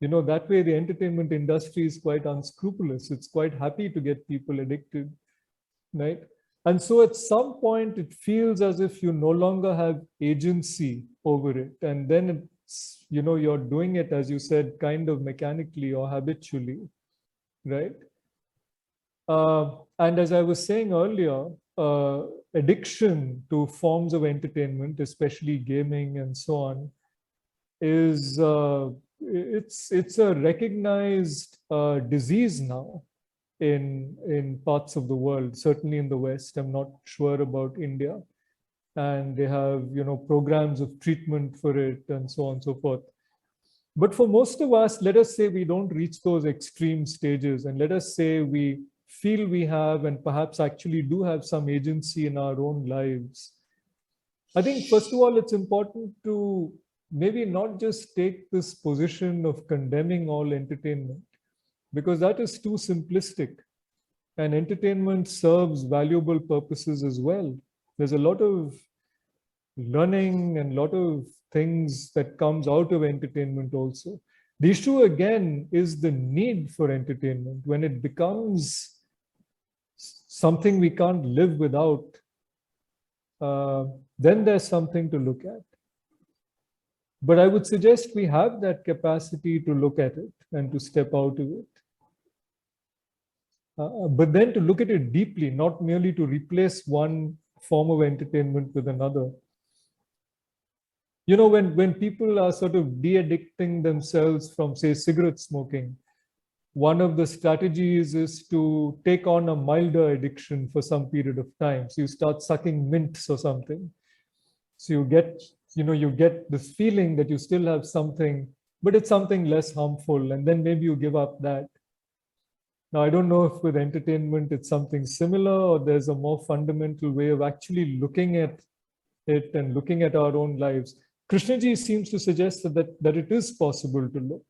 That way the entertainment industry is quite unscrupulous. It's quite happy to get people addicted, right? And so at some point it feels as if you no longer have agency over it. And then it's, you're doing it, as you said, kind of mechanically or habitually, right? And as I was saying earlier, addiction to forms of entertainment, especially gaming and so on, is it's a recognized disease now in parts of the world, certainly in the West. I'm not sure about India. And they have, programs of treatment for it and so on and so forth. But for most of us, let us say we don't reach those extreme stages, and let us say we feel we have and perhaps actually do have some agency in our own lives. I think, first of all, it's important to maybe not just take this position of condemning all entertainment, because that is too simplistic. And entertainment serves valuable purposes as well. There's a lot of learning and a lot of things that comes out of entertainment also. The issue again is the need for entertainment. When it becomes something we can't live without, then there's something to look at. But I would suggest we have that capacity to look at it and to step out of it. But then to look at it deeply, not merely to replace one form of entertainment with another. When people are sort of de-addicting themselves from, say, cigarette smoking, one of the strategies is to take on a milder addiction for some period of time. So you start sucking mints or something. So you get this feeling that you still have something, but it's something less harmful. And then maybe you give up that. Now, I don't know if with entertainment it's something similar, or there's a more fundamental way of actually looking at it and looking at our own lives. Krishnaji seems to suggest that it is possible to look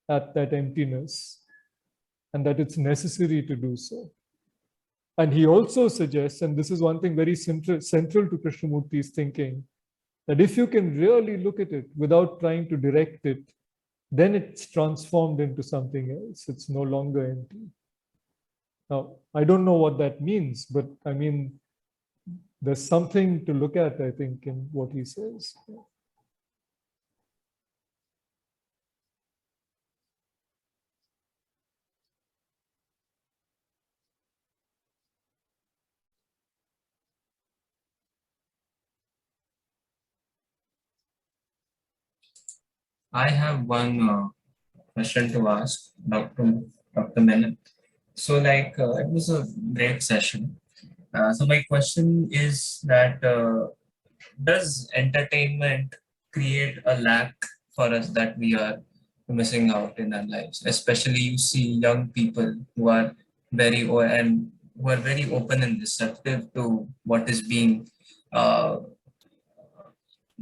at that emptiness and that it's necessary to do so. And he also suggests, and this is one thing very central to Krishnamurti's thinking, that if you can really look at it without trying to direct it, then it's transformed into something else. It's no longer empty. Now, I don't know what that means, but I mean, there's something to look at, I think, in what he says. I have one question to ask Dr. Menon. So, it was a great session. So, my question is that does entertainment create a lack for us that we are missing out in our lives? Especially, you see young people who are very open and receptive to what is being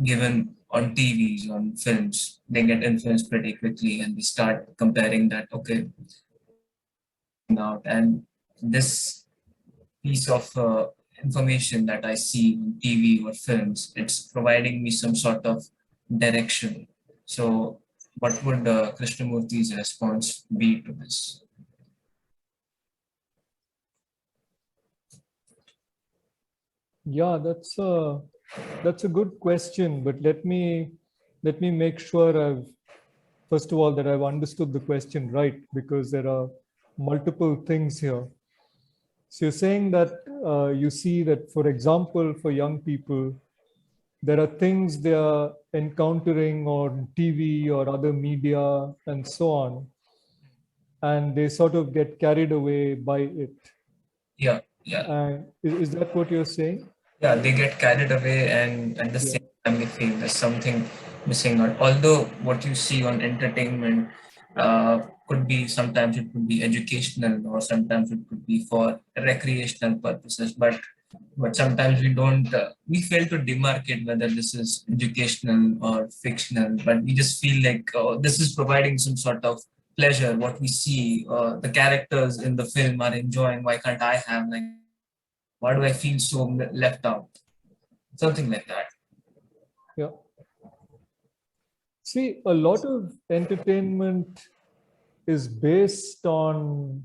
given on TVs, on films. They get influenced pretty quickly and they start comparing that, okay, out and this piece of information that I see on TV or films, it's providing me some sort of direction. So what would Krishnamurti's response be to this? Yeah, that's a good question, but let me make sure first of all that I've understood the question right, because there are multiple things here. So you're saying that you see that, for example, for young people, there are things they are encountering on TV or other media and so on, and they sort of get carried away by it. Yeah, yeah. And is that what you're saying? Yeah, they get carried away, and at the same time they feel there's something missing out. Although what you see on entertainment could be, sometimes it could be educational, or sometimes it could be for recreational purposes, but sometimes we fail to demarcate whether this is educational or fictional, but we just feel like, oh, this is providing some sort of pleasure. What we see, the characters in the film are enjoying, why can't I have, like, why do I feel so left out? Something like that. Yeah. See, a lot of entertainment is based on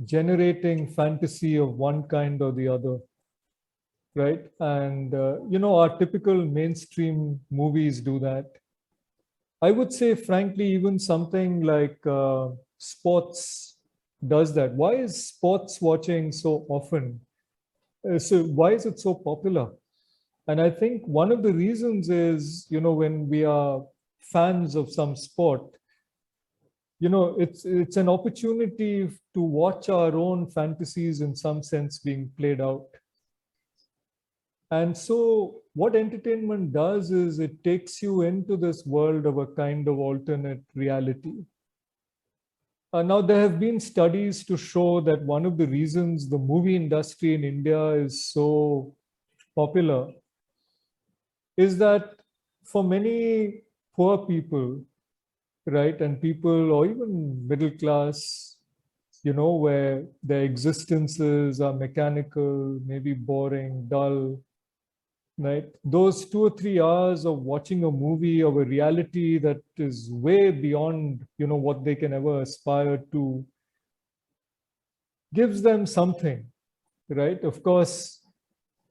generating fantasy of one kind or the other, right? And, our typical mainstream movies do that. I would say, frankly, even something like sports does that. Why is sports watching so often? So why is it so popular? And I think one of the reasons is, when we are fans of some sport, it's an opportunity to watch our own fantasies in some sense being played out. And so what entertainment does is it takes you into this world of a kind of alternate reality. Now, there have been studies to show that one of the reasons the movie industry in India is so popular is that for many poor people, right, and people, or even middle class, where their existences are mechanical, maybe boring, dull, right? Those 2 or 3 hours of watching a movie of a reality that is way beyond, what they can ever aspire to, gives them something, right? Of course,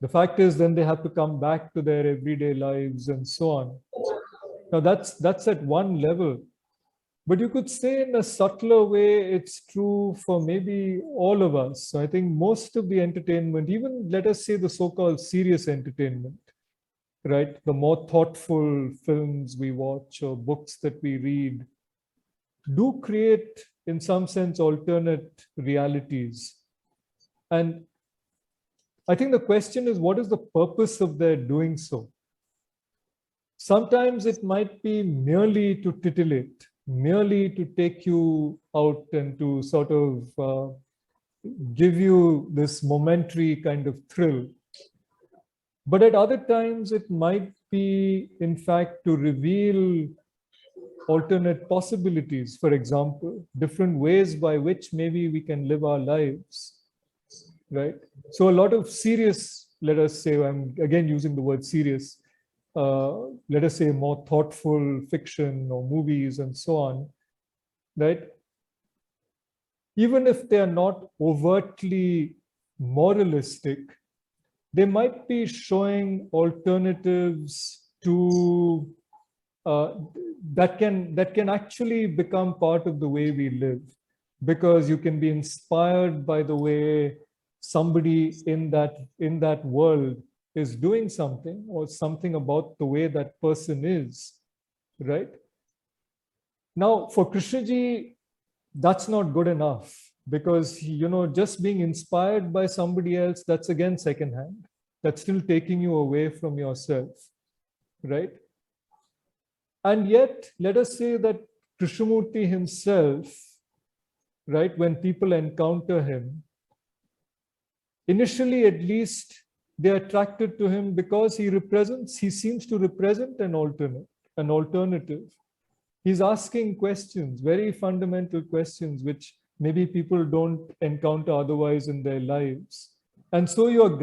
the fact is then they have to come back to their everyday lives and so on. Now that's at one level. But you could say in a subtler way, it's true for maybe all of us. So I think most of the entertainment, even let us say the so-called serious entertainment, right? The more thoughtful films we watch or books that we read do create, in some sense, alternate realities. And I think the question is, what is the purpose of their doing so? Sometimes it might be merely to titillate, merely to take you out and to sort of give you this momentary kind of thrill. But at other times, it might be, in fact, to reveal alternate possibilities. For example, different ways by which maybe we can live our lives, right? So a lot of serious, let us say, I'm again using the word serious, let us say more thoughtful fiction or movies and so on, right? Even if they are not overtly moralistic, they might be showing alternatives to that can actually become part of the way we live, because you can be inspired by the way somebody in that world is doing something, or something about the way that person is, right? Now, for Krishnaji, that's not good enough, because, just being inspired by somebody else, that's again secondhand. That's still taking you away from yourself, right? And yet, let us say that Krishnamurti himself, right, when people encounter him, initially at least, they're attracted to him because he seems to represent an alternative. He's asking questions, very fundamental questions, which maybe people don't encounter otherwise in their lives. And so you're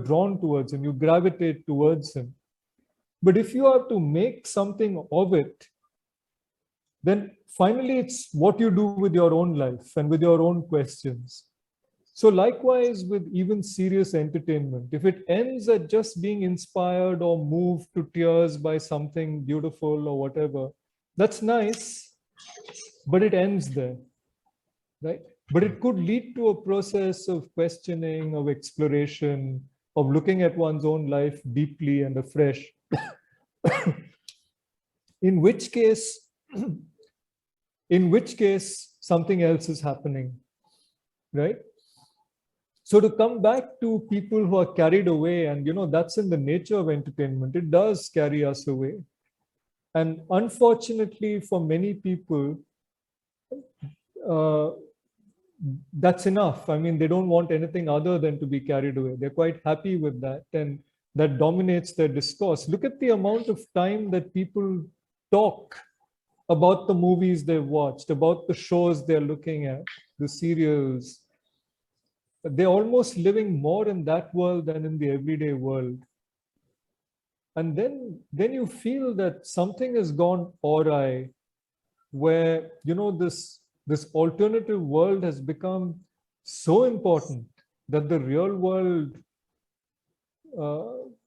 drawn towards him, you gravitate towards him. But if you have to make something of it, then finally it's what you do with your own life and with your own questions. So likewise with even serious entertainment, if it ends at just being inspired or moved to tears by something beautiful or whatever, that's nice, but it ends there, right? but it could lead to a process of questioning, of exploration, of looking at one's own life deeply and afresh. In which case, something else is happening, right? So to come back to people who are carried away, and that's in the nature of entertainment, it does carry us away. And unfortunately, for many people, that's enough. I mean, they don't want anything other than to be carried away. They're quite happy with that, and that dominates their discourse. Look at the amount of time that people talk about the movies they've watched, about the shows they're looking at, the serials. They're almost living more in that world than in the everyday world. And then you feel that something has gone awry, where this alternative world has become so important that the real world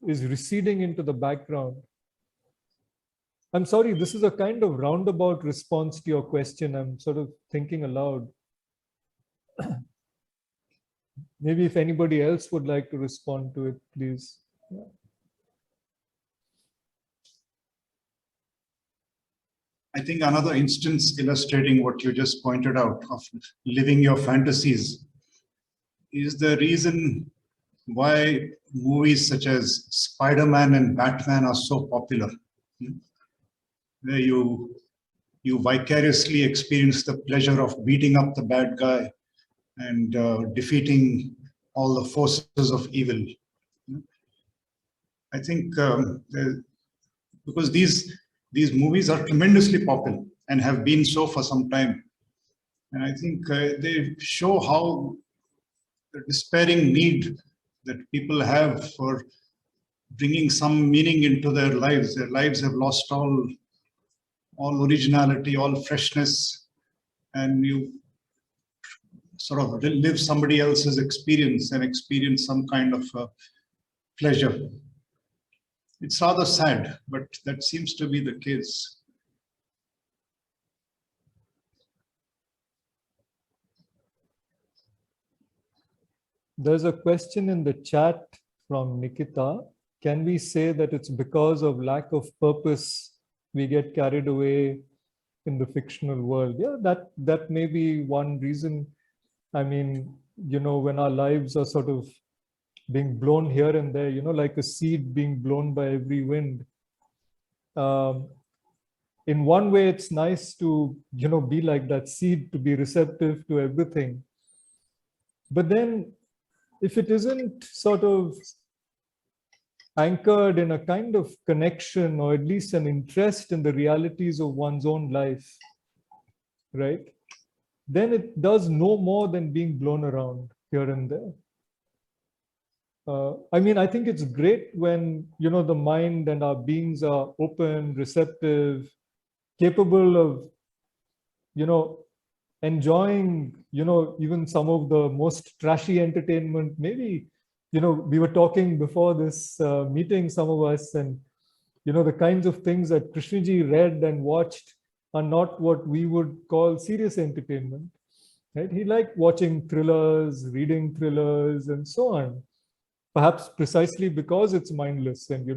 is receding into the background. I'm sorry, this is a kind of roundabout response to your question. I'm sort of thinking aloud. Maybe if anybody else would like to respond to it, please. Yeah. I think another instance illustrating what you just pointed out of living your fantasies is the reason why movies such as Spider-Man and Batman are so popular, where you vicariously experience the pleasure of beating up the bad guy and defeating all the forces of evil. I think because these movies are tremendously popular and have been so for some time. And I think they show how the despairing need that people have for bringing some meaning into their lives. Their lives have lost all originality, all freshness, and you sort of live somebody else's experience and experience some kind of pleasure. It's rather sad, but that seems to be the case. There's a question in the chat from Nikita. Can we say that it's because of lack of purpose we get carried away in the fictional world? Yeah, that may be one reason. I mean, when our lives are sort of being blown here and there, like a seed being blown by every wind. In one way, it's nice to, be like that seed, to be receptive to everything. But then if it isn't sort of anchored in a kind of connection, or at least an interest in the realities of one's own life, right? Then it does no more than being blown around here and there. I mean, I think it's great when, the mind and our beings are open, receptive, capable of, enjoying, even some of the most trashy entertainment. Maybe, we were talking before this meeting, some of us, and, the kinds of things that Krishnaji read and watched are not what we would call serious entertainment, right? He liked watching thrillers, reading thrillers, and so on. Perhaps precisely because it's mindless, and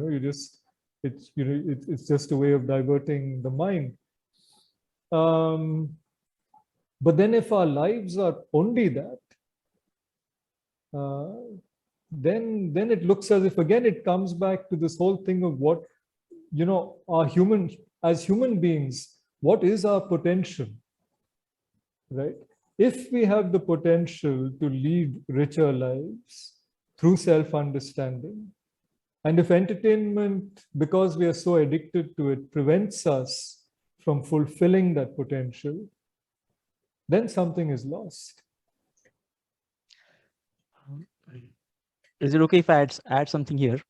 it's just a way of diverting the mind. But then if our lives are only that, then it looks as if, again, it comes back to this whole thing of what, as human beings, what is our potential, right? If we have the potential to lead richer lives through self-understanding, and if entertainment, because we are so addicted to it, prevents us from fulfilling that potential, then something is lost. Is it okay if I add something here?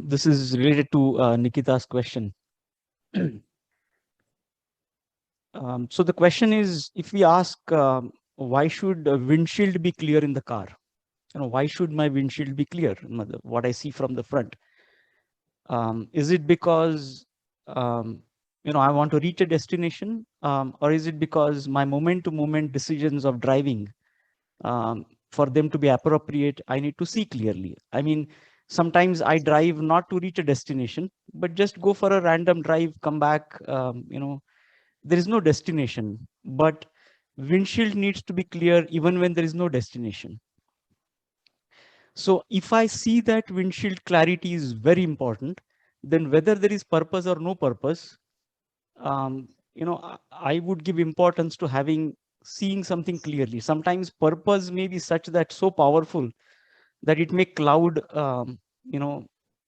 This is related to Nikita's question. So the question is, if we ask, why should a windshield be clear in the car? Why should my windshield be clear? What I see from the front. Is it because I want to reach a destination, or is it because my moment-to-moment decisions of driving, for them to be appropriate, I need to see clearly. I mean, sometimes I drive not to reach a destination, but just go for a random drive, come back. There is no destination, but windshield needs to be clear even when there is no destination. So if I see that windshield clarity is very important, then whether there is purpose or no purpose, I would give importance to seeing something clearly. Sometimes purpose may be such that so powerful that it may cloud,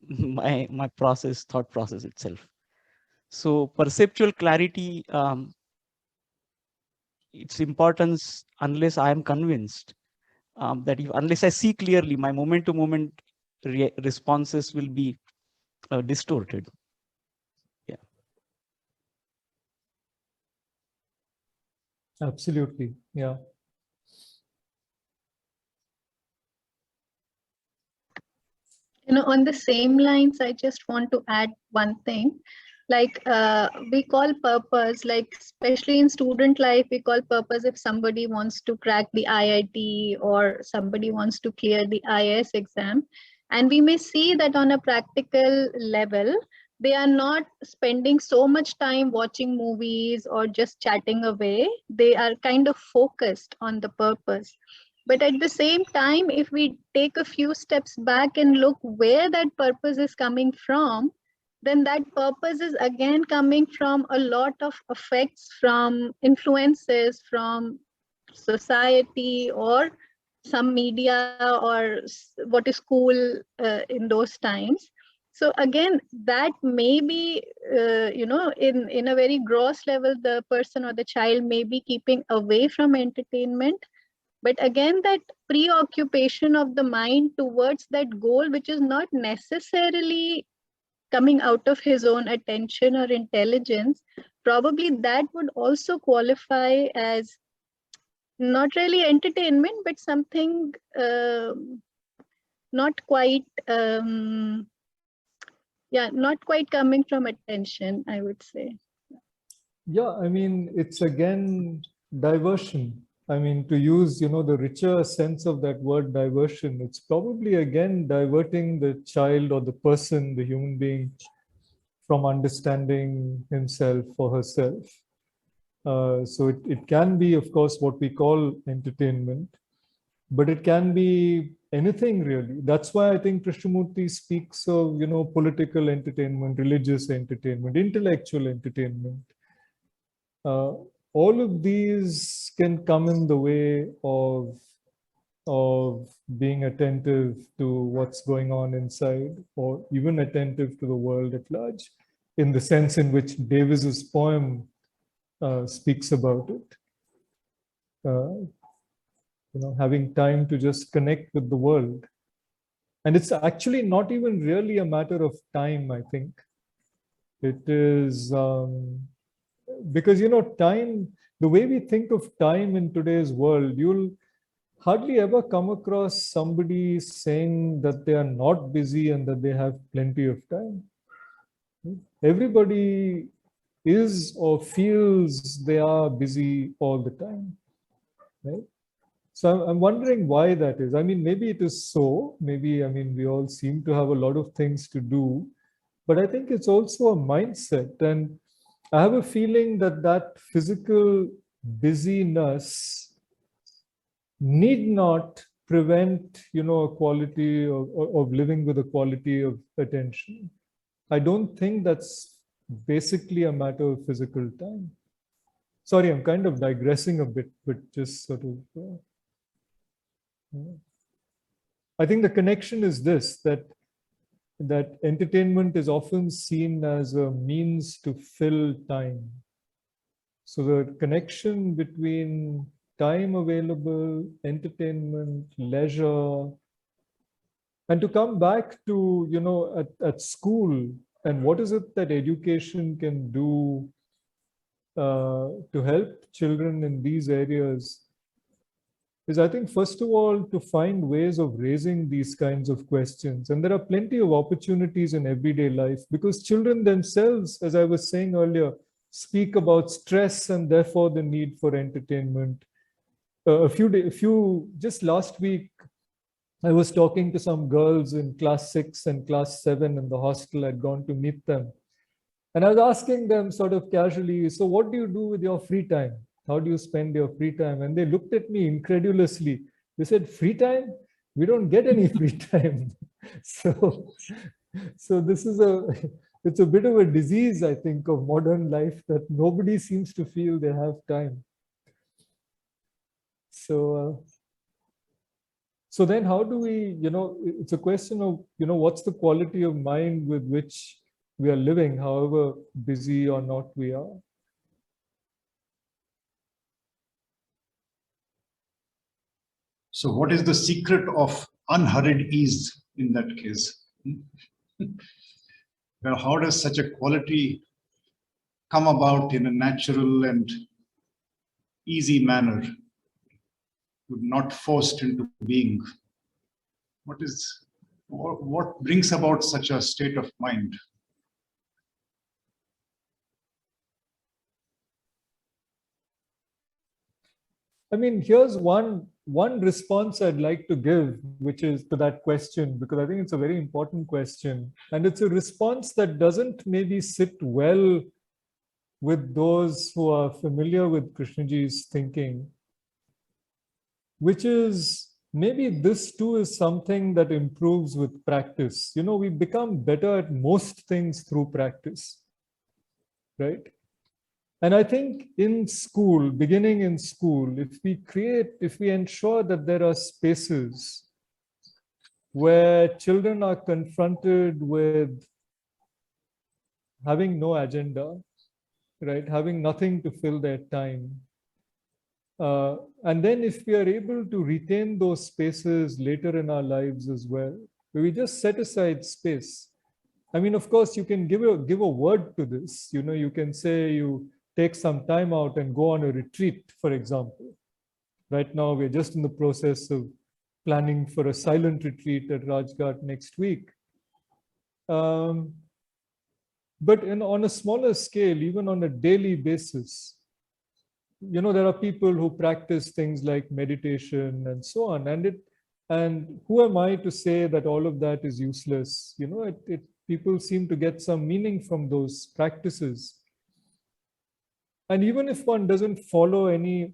my thought process itself. So perceptual clarity, its importance, unless I am convinced that unless I see clearly, my moment-to-moment responses will be distorted. Yeah. Absolutely. Yeah. On the same lines, I just want to add one thing. Like we call purpose, like especially in student life, we call purpose if somebody wants to crack the IIT or somebody wants to clear the IAS exam. And we may see that on a practical level, they are not spending so much time watching movies or just chatting away. They are kind of focused on the purpose. But at the same time, if we take a few steps back and look where that purpose is coming from, then that purpose is again coming from a lot of effects, from influences from society or some media or what is cool in those times. So again, that may be, in a very gross level, the person or the child may be keeping away from entertainment. But again, that preoccupation of the mind towards that goal, which is not necessarily coming out of his own attention or intelligence, probably that would also qualify as not really entertainment, but something not quite, not quite coming from attention, I would say. Yeah, I mean, it's again diversion. I mean, to use, the richer sense of that word diversion, it's probably again diverting the child or the person, the human being, from understanding himself or herself. So it can be, of course, what we call entertainment, but it can be anything really. That's why I think Krishnamurti speaks of, political entertainment, religious entertainment, intellectual entertainment. All of these can come in the way of being attentive to what's going on inside, or even attentive to the world at large, in the sense in which Davis's poem speaks about it. Having time to just connect with the world. And it's actually not even really a matter of time, I think. It is because, time, the way we think of time in today's world, you'll hardly ever come across somebody saying that they are not busy and that they have plenty of time. Everybody is or feels they are busy all the time, right? So I'm wondering why that is. I mean, maybe it is so. Maybe, we all seem to have a lot of things to do, but I think it's also a mindset. And I have a feeling that that physical busyness need not prevent, a quality of living with a quality of attention. I don't think that's basically a matter of physical time. Sorry, I'm kind of digressing a bit, but just sort of... I think the connection is this, that entertainment is often seen as a means to fill time. So the connection between time available, entertainment, leisure, and to come back to, at school, and what is it that education can do to help children in these areas, is, I think, first of all, to find ways of raising these kinds of questions. And there are plenty of opportunities in everyday life, because children themselves, as I was saying earlier, speak about stress and therefore the need for entertainment. Just last week, I was talking to some girls in class 6 and class 7 in the hostel. I'd gone to meet them. And I was asking them sort of casually, so what do you do with your free time? How do you spend your free time? And they looked at me incredulously. They said, free time? We don't get any free time. So this is it's a bit of a disease, I think, of modern life, that nobody seems to feel they have time. So then how do we, it's a question of, what's the quality of mind with which we are living, however busy or not we are. So what is the secret of unhurried ease in that case? Well, how does such a quality come about in a natural and easy manner, not forced into being? What brings about such a state of mind? I mean, here's one response I'd like to give, which is to that question, because I think it's a very important question. And it's a response that doesn't maybe sit well with those who are familiar with Krishnaji's thinking, which is maybe this too is something that improves with practice. We become better at most things through practice, right? And I think in school, beginning in school, if we ensure that there are spaces where children are confronted with having no agenda, right? Having nothing to fill their time. And then if we are able to retain those spaces later in our lives as well, we just set aside space. I mean, of course, you can give a word to this. You can say you take some time out and go on a retreat, for example. Right now, we're just in the process of planning for a silent retreat at Rajghat next week. But on a smaller scale, even on a daily basis, there are people who practice things like meditation and so on. And who am I to say that all of that is useless? People seem to get some meaning from those practices. And even if one doesn't follow any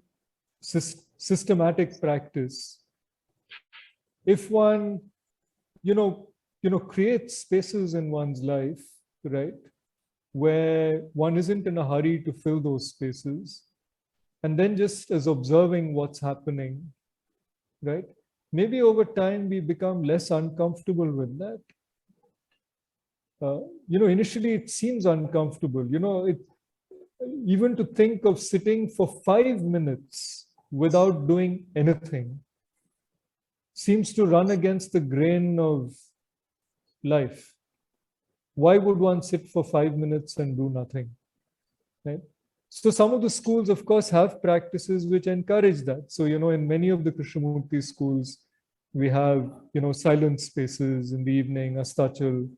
systematic practice, if one, creates spaces in one's life, right, where one isn't in a hurry to fill those spaces, and then just as observing what's happening, right, maybe over time we become less uncomfortable with that. Initially it seems uncomfortable, even to think of sitting for 5 minutes without doing anything seems to run against the grain of life. Why would one sit for 5 minutes and do nothing? Right? So some of the schools, of course, have practices which encourage that. So, in many of the Krishnamurti schools, we have, silent spaces in the evening, astachal,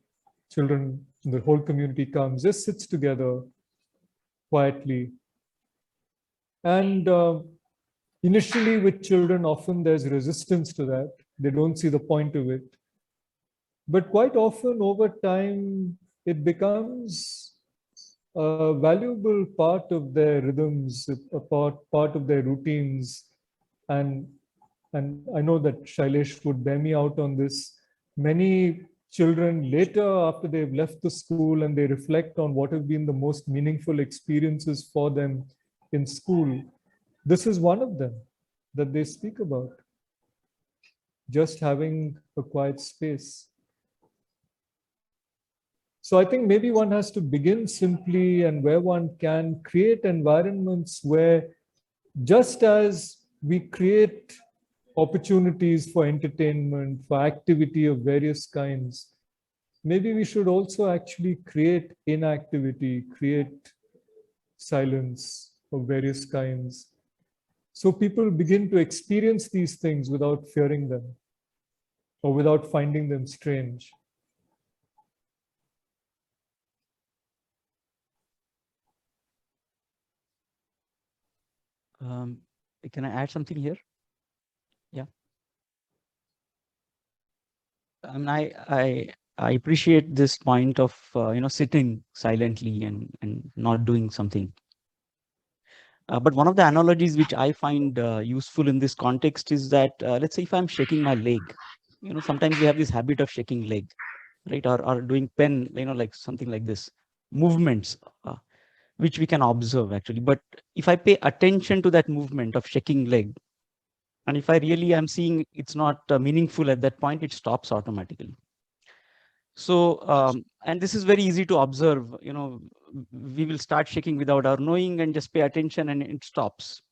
children, the whole community comes, just sits together quietly. And initially with children, often there's resistance to that. They don't see the point of it. But quite often over time, it becomes a valuable part of their rhythms, a part of their routines. And I know that Shailesh would bear me out on this. Many children later, after they've left the school and they reflect on what have been the most meaningful experiences for them in school, this is one of them that they speak about. Just having a quiet space. So I think maybe one has to begin simply, and where one can create environments where, just as we create opportunities for entertainment, for activity of various kinds, maybe we should also actually create inactivity, create silence of various kinds. So people begin to experience these things without fearing them or without finding them strange. Can I add something here? Yeah. I mean, I appreciate this point of sitting silently and not doing something. But one of the analogies which I find useful in this context is that let's say if I'm shaking my leg, sometimes we have this habit of shaking leg, right? Or doing pen, like something like this, movements, which we can observe actually. But if I pay attention to that movement of shaking leg, and if I really am seeing it's not meaningful at that point, it stops automatically. So, and this is very easy to observe, we will start shaking without our knowing and just pay attention and it stops.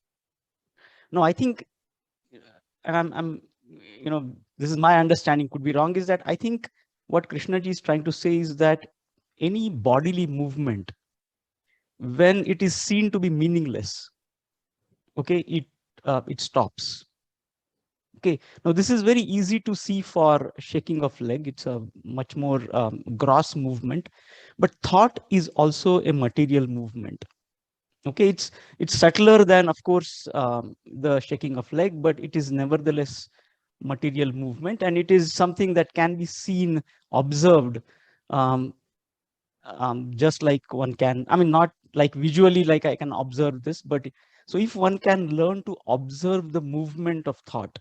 No, I think, and this is my understanding, could be wrong, is that I think what Krishnaji is trying to say is that any bodily movement, when it is seen to be meaningless, okay, it stops. Okay, now this is very easy to see for shaking of leg. It's a much more gross movement, but thought is also a material movement. Okay, it's subtler than, of course, the shaking of leg, but it is nevertheless material movement, and it is something that can be seen, observed, just like one can, I mean, not like visually, like I can observe this, but so if one can learn to observe the movement of thought,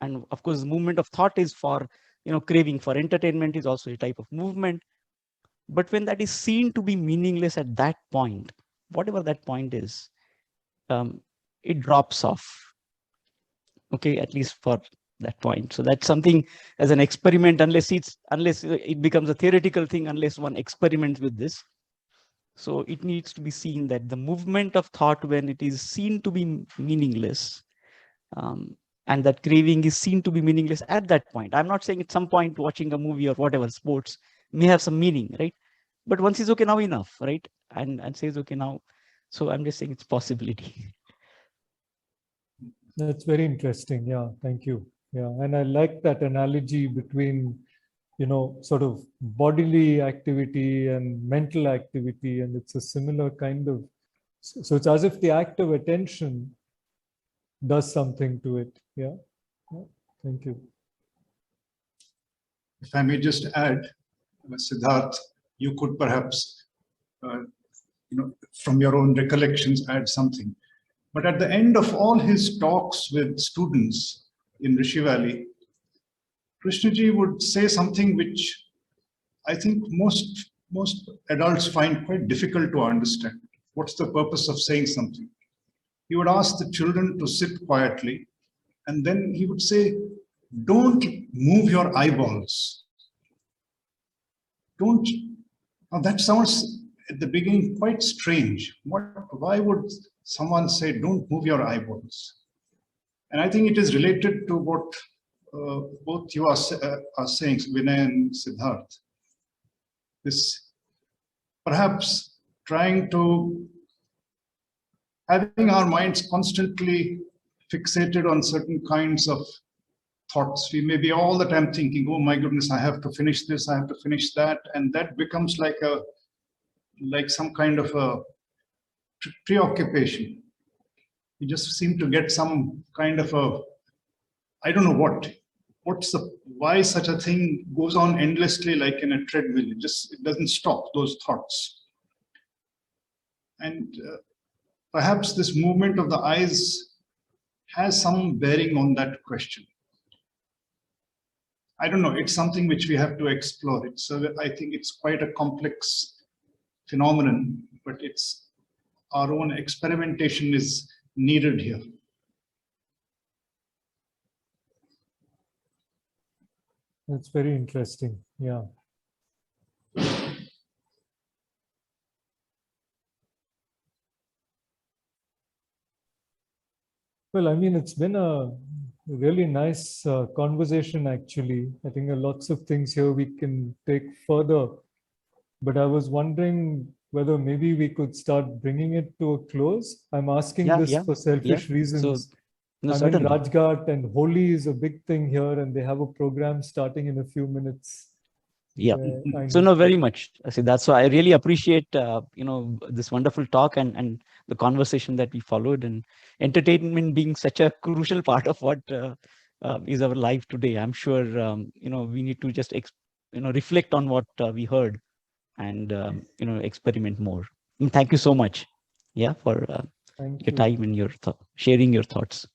and of course, movement of thought is for, craving for entertainment is also a type of movement. But when that is seen to be meaningless at that point, whatever that point is, it drops off. Okay, at least for that point. So that's something as an experiment, unless it becomes a theoretical thing, unless one experiments with this. So it needs to be seen that the movement of thought, when it is seen to be meaningless, and that craving is seen to be meaningless at that point. I'm not saying at some point watching a movie or whatever, sports may have some meaning, right? But one says, okay, now enough, right? And says, okay, now. So I'm just saying it's possibility. That's very interesting. Yeah, thank you. Yeah, and I like that analogy between, sort of bodily activity and mental activity, and it's a similar kind of. So it's as if the act of attention does something to it. Yeah. Thank you. If I may just add, Siddharth, you could perhaps, from your own recollections, add something. But at the end of all his talks with students in Rishi Valley, Krishnaji would say something which I think most adults find quite difficult to understand. What's the purpose of saying something? He would ask the children to sit quietly, and then he would say, don't move your eyeballs. Don't. Now that sounds at the beginning quite strange. Why would someone say, don't move your eyeballs? And I think it is related to what both you are saying, Vinay and Siddharth. This perhaps trying to having our minds constantly fixated on certain kinds of thoughts. We may be all the time thinking, oh my goodness, I have to finish this, I have to finish that. And that becomes like some kind of a preoccupation. You just seem to get some kind of a, I don't know why such a thing goes on endlessly like in a treadmill. It doesn't stop, those thoughts. And perhaps this movement of the eyes has some bearing on that question. I don't know, it's something which we have to explore. I think it's quite a complex phenomenon, but our own experimentation is needed here. That's very interesting. Yeah. Well, I mean, it's been a really nice conversation, actually. I think there are lots of things here we can take further. But I was wondering whether maybe we could start bringing it to a close. I'm asking this for selfish reasons. No, I'm in Rajghat, and Holi is a big thing here, and they have a program starting in a few minutes. Yeah. I So no, very much. Siddharth. So I really appreciate this wonderful talk and the conversation that we followed, and entertainment being such a crucial part of what is our life today. I'm sure we need to just reflect on what we heard and experiment more. And thank you so much. Yeah, for your time and your sharing your thoughts.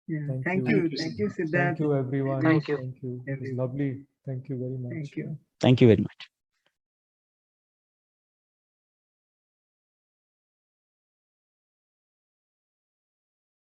Yeah. Thank you. you. Thank you, Siddharth. Thank you, everyone. Thank you. It was lovely. Thank you very much. Thank you. Thank you very much.